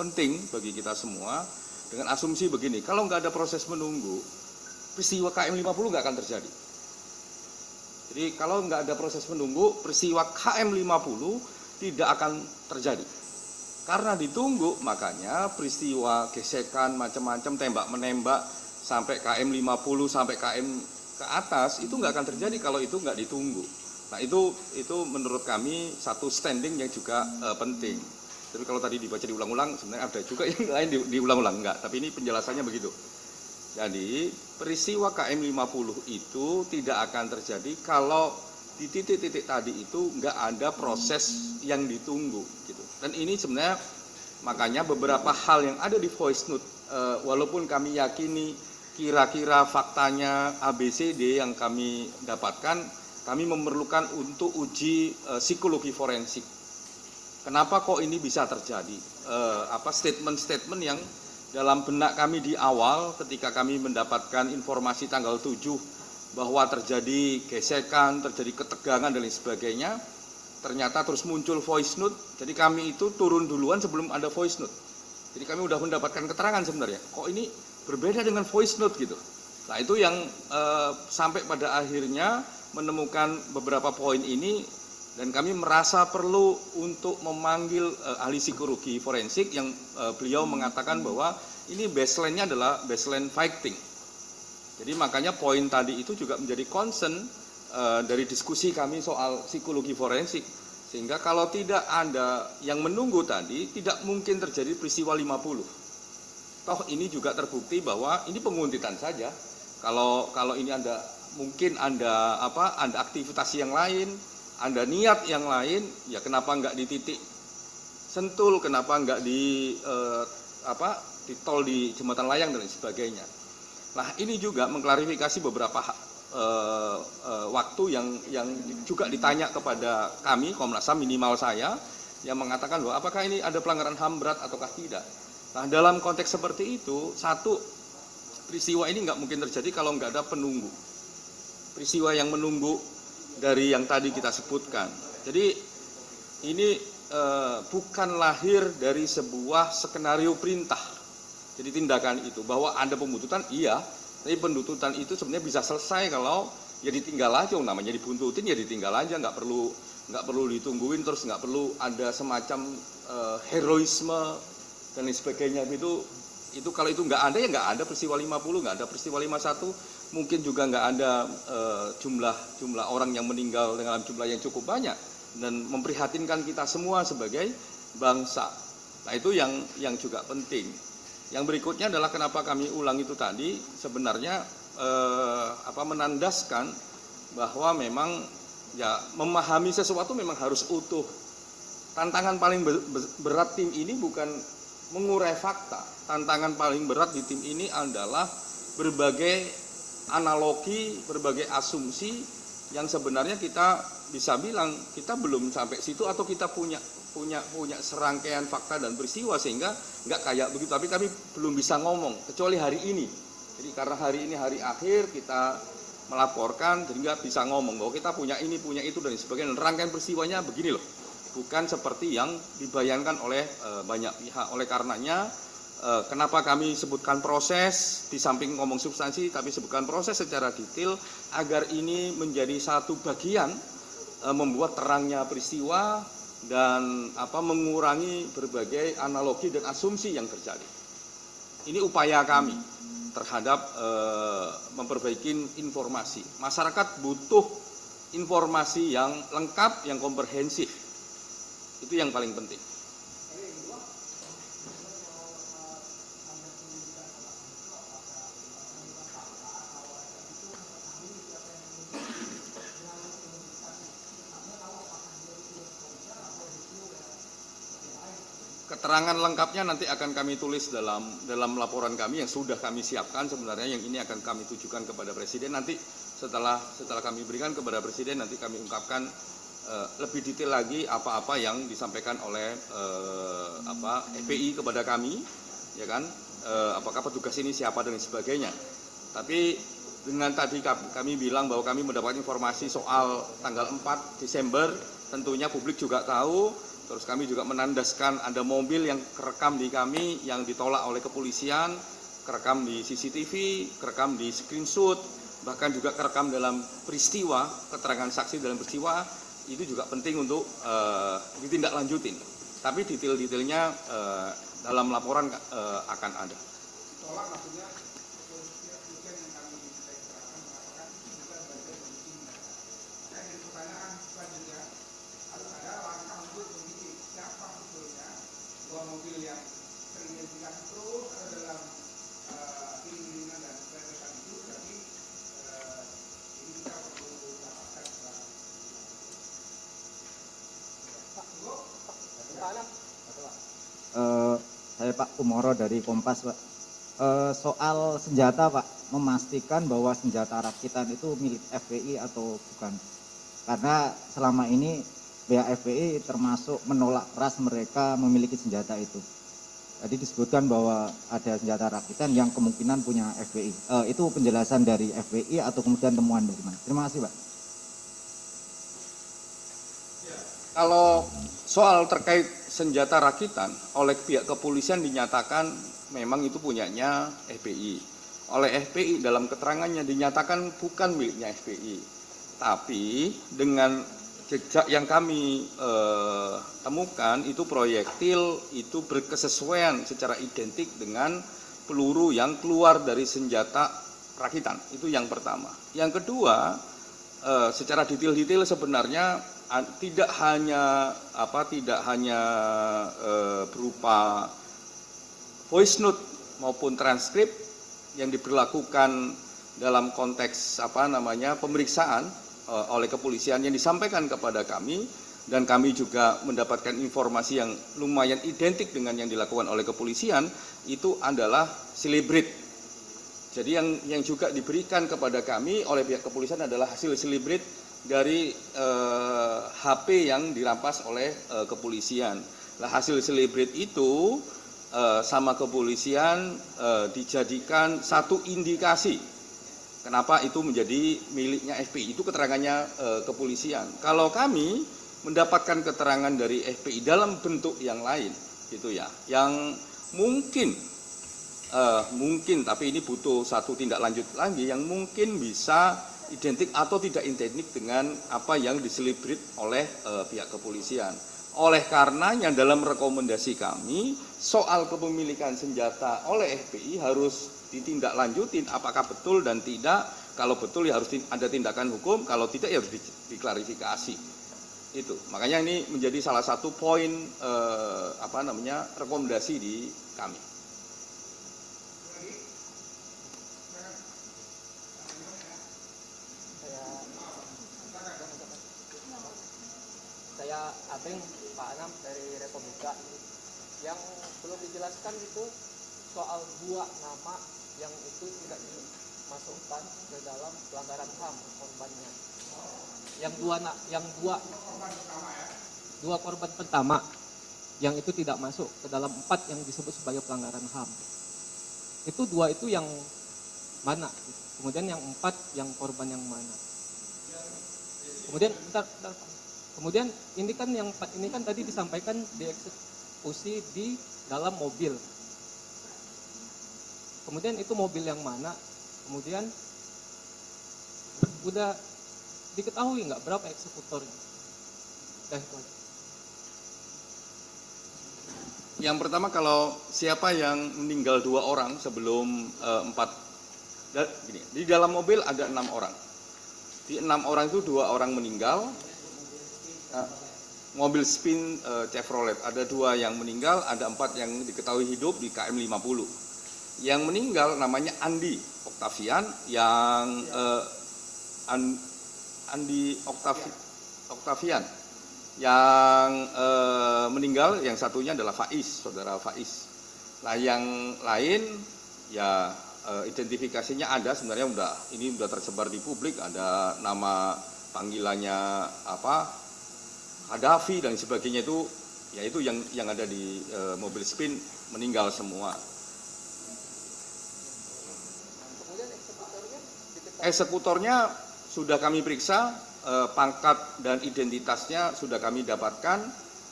penting bagi kita semua dengan asumsi begini, kalau nggak ada proses menunggu, peristiwa KM 50 nggak akan terjadi. Jadi kalau nggak ada proses menunggu, peristiwa KM50 tidak akan terjadi. Karena ditunggu, makanya peristiwa gesekan macam-macam, tembak-menembak, sampai KM50, sampai KM ke atas, itu nggak akan terjadi kalau itu nggak ditunggu. Nah itu menurut kami satu standing yang juga penting. Tapi kalau tadi dibaca diulang-ulang, sebenarnya ada juga yang lain diulang-ulang, enggak. Tapi ini penjelasannya begitu. Jadi peristiwa KM50 itu tidak akan terjadi kalau di titik-titik tadi itu nggak ada proses yang ditunggu gitu. Dan ini sebenarnya makanya beberapa hal yang ada di voice note, walaupun kami yakini kira-kira faktanya ABCD yang kami dapatkan, kami memerlukan untuk uji psikologi forensik. Kenapa kok ini bisa terjadi? Statement-statement yang dalam benak kami di awal ketika kami mendapatkan informasi tanggal 7 bahwa terjadi gesekan, terjadi ketegangan dan lain sebagainya, ternyata terus muncul voice note. Jadi kami itu turun duluan sebelum ada voice note. Jadi kami sudah mendapatkan keterangan sebenarnya. Kok ini berbeda dengan voice note gitu. Nah itu yang sampai pada akhirnya menemukan beberapa poin ini, dan kami merasa perlu untuk memanggil ahli psikologi forensik yang beliau mengatakan bahwa ini baseline-nya adalah baseline fighting. Jadi makanya poin tadi itu juga menjadi concern dari diskusi kami soal psikologi forensik. Sehingga kalau tidak ada yang menunggu tadi, tidak mungkin terjadi peristiwa 50. Toh ini juga terbukti bahwa ini penguntitan saja. Kalau ini mungkin ada aktivitas yang lain, ada niat yang lain, ya kenapa enggak di titik Sentul, kenapa enggak di tol di Jembatan Layang dan lain sebagainya. Nah ini juga mengklarifikasi beberapa waktu yang juga ditanya kepada kami Komnas HAM, minimal saya, yang mengatakan bahwa apakah ini ada pelanggaran HAM berat ataukah tidak. Nah dalam konteks seperti itu, satu, peristiwa ini nggak mungkin terjadi kalau nggak ada penunggu. Peristiwa yang menunggu dari yang tadi kita sebutkan. Jadi ini bukan lahir dari sebuah skenario perintah. Jadi tindakan itu bahwa ada pembuntutan, iya, tapi penuntutan itu sebenarnya bisa selesai kalau ya ditinggal aja, namanya dibuntutin ya ditinggal aja, nggak perlu ditungguin, terus nggak perlu ada semacam heroisme dan lain sebagainya. Itu kalau itu nggak ada ya nggak ada peristiwa 50, nggak ada peristiwa 51. Mungkin juga nggak ada jumlah orang yang meninggal dengan jumlah yang cukup banyak dan memprihatinkan kita semua sebagai bangsa. Nah itu yang juga penting. Yang berikutnya adalah kenapa kami ulang itu tadi, sebenarnya menandaskan bahwa memang ya memahami sesuatu memang harus utuh. Tantangan paling berat tim ini bukan mengurai fakta. Tantangan paling berat di tim ini adalah berbagai analogi, berbagai asumsi yang sebenarnya kita bisa bilang kita belum sampai situ atau kita punya serangkaian fakta dan peristiwa sehingga nggak kayak begitu, tapi kami belum bisa ngomong kecuali hari ini. Jadi karena hari ini hari akhir kita melaporkan, jadi nggak bisa ngomong bahwa kita punya ini, punya itu dan sebagainya. Dan rangkaian peristiwanya begini loh, bukan seperti yang dibayangkan oleh banyak pihak. Oleh karenanya kenapa kami sebutkan proses di samping ngomong substansi, tapi sebutkan proses secara detail agar ini menjadi satu bagian membuat terangnya peristiwa dan mengurangi berbagai analogi dan asumsi yang terjadi. Ini upaya kami terhadap memperbaiki informasi. Masyarakat butuh informasi yang lengkap, yang komprehensif. Itu yang paling penting. Keterangan lengkapnya nanti akan kami tulis dalam laporan kami yang sudah kami siapkan sebenarnya, yang ini akan kami tujukan kepada Presiden. Nanti setelah kami berikan kepada Presiden, nanti kami ungkapkan lebih detail lagi apa-apa yang disampaikan oleh FPI kepada kami, ya kan, apakah petugas ini siapa dan sebagainya. Tapi dengan tadi kami bilang bahwa kami mendapat informasi soal tanggal 4 Desember, tentunya publik juga tahu. Terus kami juga menandaskan ada mobil yang kerekam di kami, yang ditolak oleh kepolisian, kerekam di CCTV, kerekam di screenshot, bahkan juga kerekam dalam peristiwa, keterangan saksi dalam peristiwa, itu juga penting untuk ditindaklanjutin. Tapi detail-detailnya dalam laporan akan ada. Saya Pak Kumoro dari Kompas, Pak. Soal senjata, Pak, memastikan bahwa senjata rakitan itu milik FPI atau bukan? Karena selama ini pihak FPI termasuk menolak keras mereka memiliki senjata itu. Tadi disebutkan bahwa ada senjata rakitan yang kemungkinan punya FPI. Itu penjelasan dari FPI atau kemudian temuan dari mana? Terima kasih, Pak. Kalau soal terkait senjata rakitan, oleh pihak kepolisian dinyatakan memang itu punyanya FPI. Oleh FPI dalam keterangannya dinyatakan bukan miliknya FPI. Tapi dengan jejak yang kami temukan itu proyektil itu berkesesuaian secara identik dengan peluru yang keluar dari senjata rakitan. Itu yang pertama. Yang kedua, secara detail-detail sebenarnya tidak hanya berupa voice note maupun transkrip yang diberlakukan dalam konteks pemeriksaan oleh kepolisian yang disampaikan kepada kami, dan kami juga mendapatkan informasi yang lumayan identik dengan yang dilakukan oleh kepolisian, itu adalah celebrate. Jadi yang juga diberikan kepada kami oleh pihak kepolisian adalah hasil celebrate dari HP yang dirampas oleh kepolisian. Nah, hasil celebrate itu sama kepolisian dijadikan satu indikasi kenapa itu menjadi miliknya FPI. Itu keterangannya kepolisian. Kalau kami mendapatkan keterangan dari FPI dalam bentuk yang lain, gitu ya, yang mungkin tapi ini butuh satu tindak lanjut lagi, yang mungkin bisa identik atau tidak identik dengan apa yang diselibrit oleh pihak kepolisian. Oleh karenanya dalam rekomendasi kami soal kepemilikan senjata oleh FPI harus ditindaklanjutin apakah betul dan tidak. Kalau betul ya harus ada tindakan hukum, kalau tidak ya harus diklarifikasi. Itu makanya ini menjadi salah satu poin rekomendasi di kami. Saya Abeng Pak Anam dari Republika. Yang belum dijelaskan itu soal dua nama yang itu tidak dimasukkan ke dalam pelanggaran HAM korbannya. Dua korban pertama yang itu tidak masuk ke dalam 4 yang disebut sebagai pelanggaran HAM. Itu dua itu yang mana? Kemudian yang 4 yang korban yang mana? Kemudian Kemudian ini kan tadi disampaikan dieksekusi di dalam mobil. Kemudian itu mobil yang mana? Kemudian udah diketahui nggak berapa eksekutornya? Yang pertama, kalau siapa yang meninggal 2 orang sebelum 4, di dalam mobil ada 6 orang. Di 6 orang itu 2 orang meninggal. Mobil spin Chevrolet ada 2 yang meninggal, ada 4 yang diketahui hidup di KM 50. Yang meninggal namanya Andi Oktavian, yang Andi Oktavian yang meninggal, yang satunya adalah Faiz, saudara Faiz. Nah, yang lain ya identifikasinya ada, sebenarnya ini udah tersebar di publik, ada nama panggilannya Hadafi dan sebagainya, itu yaitu yang ada di mobil spin meninggal semua. Eksekutornya sudah kami periksa, pangkat dan identitasnya sudah kami dapatkan,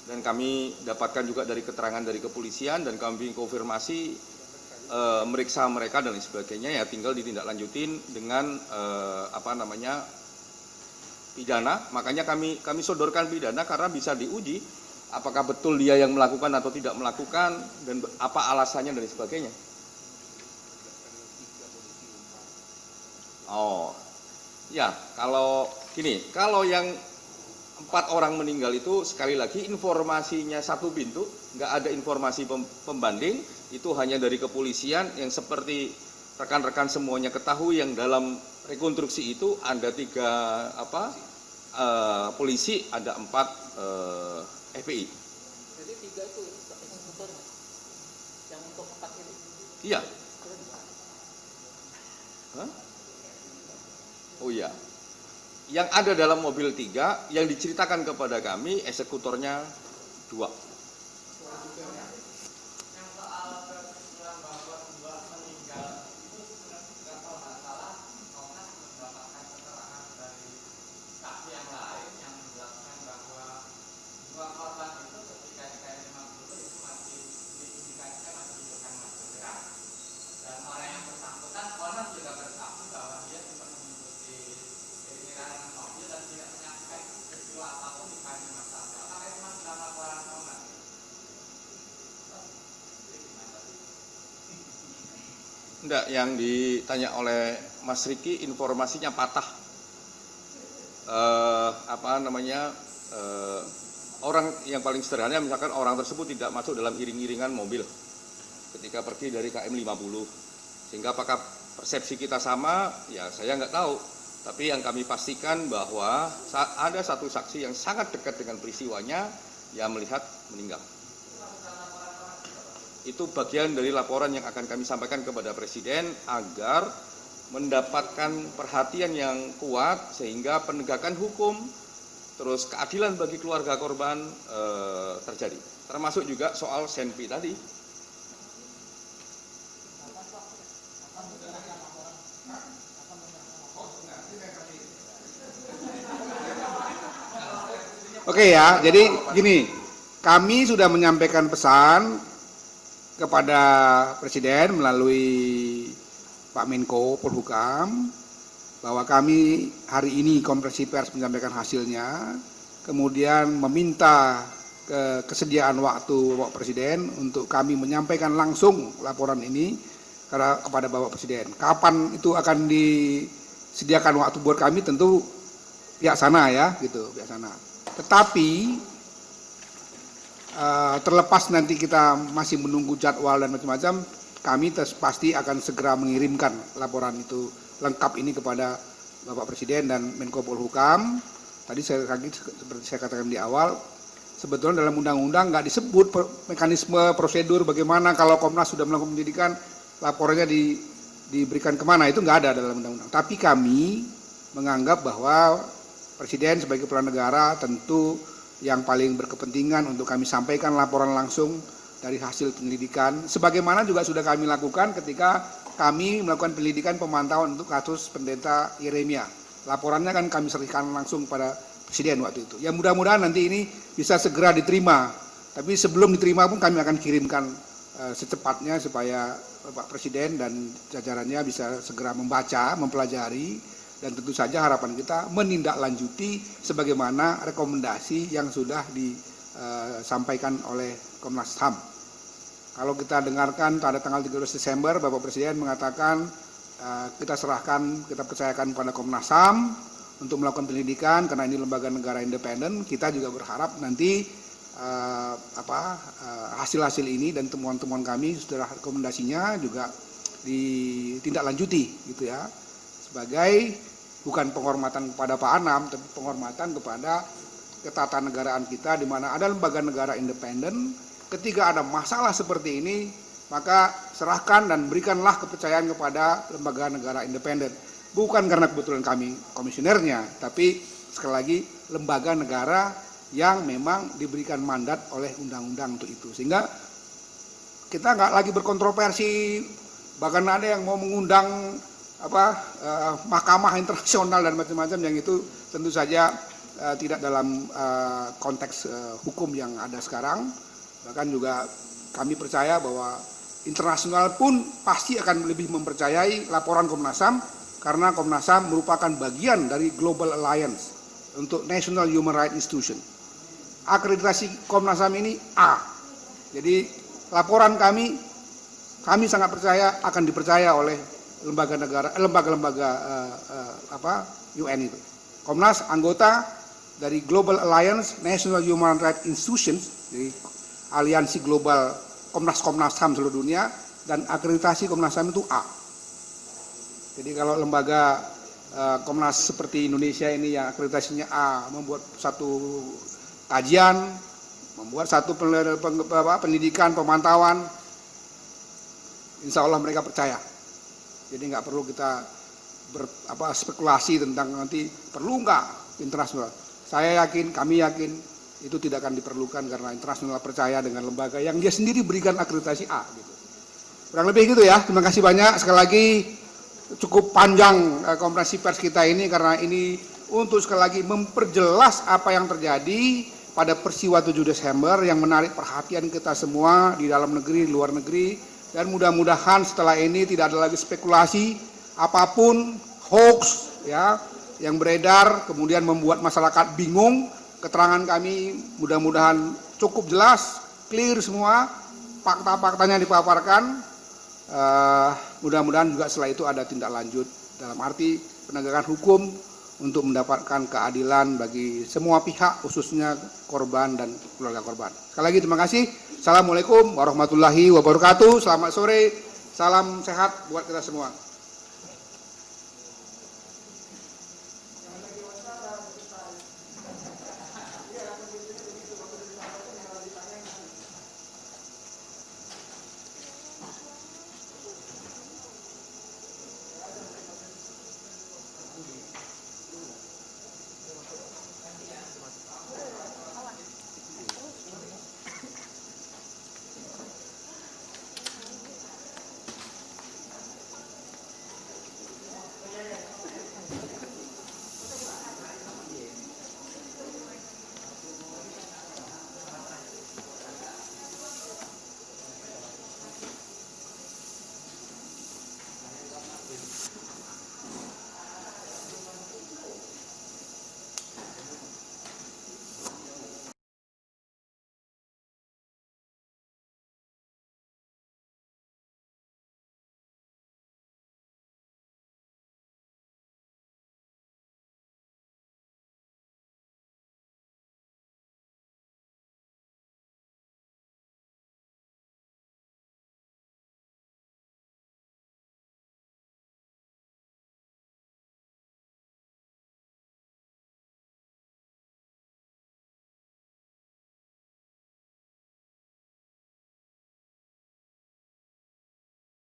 dan kami dapatkan juga dari keterangan dari kepolisian, dan kami konfirmasi meriksa mereka dan lain sebagainya, ya tinggal ditindaklanjutin dengan pidana. Makanya kami sodorkan pidana karena bisa diuji apakah betul dia yang melakukan atau tidak melakukan dan apa alasannya dan lain sebagainya. Oh, ya kalau gini, kalau yang 4 orang meninggal itu sekali lagi informasinya satu pintu, nggak ada informasi pembanding, itu hanya dari kepolisian yang seperti rekan-rekan semuanya ketahui yang dalam rekonstruksi itu ada 3 polisi, ada 4 FPI. Jadi 3 itu eksekutornya, yang untuk 4 ini? Iya. Hah? Oh iya. Yang ada dalam mobil 3, yang diceritakan kepada kami, eksekutornya 2. Enggak, yang ditanya oleh Mas Riki informasinya patah. Orang yang paling sederhana misalkan orang tersebut tidak masuk dalam iring-iringan mobil ketika pergi dari KM 50. Sehingga apakah persepsi kita sama? Ya saya nggak tahu. Tapi yang kami pastikan bahwa ada satu saksi yang sangat dekat dengan peristiwanya yang melihat meninggal. Itu bagian dari laporan yang akan kami sampaikan kepada Presiden agar mendapatkan perhatian yang kuat sehingga penegakan hukum terus keadilan bagi keluarga korban terjadi. Termasuk juga soal Senpi tadi. Oke ya, jadi gini, kami sudah menyampaikan pesan kepada Presiden melalui Pak Menko Polhukam bahwa kami hari ini konferensi pers menyampaikan hasilnya, kemudian meminta kesediaan waktu Bapak Presiden untuk kami menyampaikan langsung laporan ini kepada Bapak Presiden. Kapan itu akan disediakan waktu buat kami tentu pihak sana ya, gitu, pihak sana. Tetapi terlepas nanti kita masih menunggu jadwal dan macam-macam, kami pasti akan segera mengirimkan laporan itu lengkap ini kepada Bapak Presiden dan Menko Polhukam. Tadi seperti saya katakan di awal, sebetulnya dalam undang-undang nggak disebut mekanisme prosedur bagaimana kalau Komnas sudah melakukan penyidikan, laporannya diberikan kemana, itu nggak ada dalam undang-undang. Tapi kami menganggap bahwa Presiden sebagai kepala negara tentu yang paling berkepentingan untuk kami sampaikan laporan langsung dari hasil penyelidikan, sebagaimana juga sudah kami lakukan ketika kami melakukan penyelidikan pemantauan untuk kasus pendeta Yeremia. Laporannya kan kami serahkan langsung pada Presiden waktu itu. Ya mudah-mudahan nanti ini bisa segera diterima, tapi sebelum diterima pun kami akan kirimkan secepatnya supaya Bapak Presiden dan jajarannya bisa segera membaca, mempelajari, dan tentu saja harapan kita menindaklanjuti sebagaimana rekomendasi yang sudah disampaikan oleh Komnas HAM. Kalau kita dengarkan pada tanggal 13 Desember Bapak Presiden mengatakan kita percayakan pada Komnas HAM untuk melakukan penyelidikan karena ini lembaga negara independen. Kita juga berharap nanti hasil-hasil ini dan temuan-temuan kami sudah rekomendasinya juga ditindaklanjuti gitu ya, sebagai bukan penghormatan kepada Pak Anam, tapi penghormatan kepada ketatanegaraan kita di mana ada lembaga negara independen. Ketika ada masalah seperti ini, maka serahkan dan berikanlah kepercayaan kepada lembaga negara independen. Bukan karena kebetulan kami komisionernya, tapi sekali lagi lembaga negara yang memang diberikan mandat oleh undang-undang untuk itu. Sehingga kita nggak lagi berkontroversi, bahkan ada yang mau mengundang mahkamah internasional dan macam-macam, yang itu tentu saja tidak dalam konteks hukum yang ada sekarang. Bahkan juga kami percaya bahwa internasional pun pasti akan lebih mempercayai laporan Komnas HAM karena Komnas HAM merupakan bagian dari Global Alliance untuk National Human Rights Institution. Akreditasi Komnas HAM ini A. Jadi laporan kami sangat percaya akan dipercaya oleh lembaga-lembaga UN itu. Komnas anggota dari Global Alliance National Human Rights Institutions, jadi aliansi global Komnas HAM seluruh dunia, dan akreditasi Komnas HAM itu A. Jadi kalau lembaga Komnas seperti Indonesia ini yang akreditasinya A membuat satu kajian, membuat satu pendidikan, pemantauan, insya Allah mereka percaya. Jadi nggak perlu kita spekulasi tentang nanti perlu nggak internasional. Saya yakin, kami yakin itu tidak akan diperlukan karena internasional percaya dengan lembaga yang dia sendiri berikan akreditasi A. Gitu. Kurang lebih gitu ya. Terima kasih banyak. Sekali lagi cukup panjang konferensi pers kita ini karena ini untuk sekali lagi memperjelas apa yang terjadi pada peristiwa 7 Desember yang menarik perhatian kita semua di dalam negeri, luar negeri, dan mudah-mudahan setelah ini tidak ada lagi spekulasi apapun, hoax ya yang beredar kemudian membuat masyarakat bingung. Keterangan kami mudah-mudahan cukup jelas, clear semua, fakta-faktanya dipaparkan. Mudah-mudahan juga setelah itu ada tindak lanjut dalam arti penegakan hukum untuk mendapatkan keadilan bagi semua pihak, khususnya korban dan keluarga korban. Sekali lagi terima kasih. Assalamualaikum warahmatullahi wabarakatuh. Selamat sore, salam sehat buat kita semua.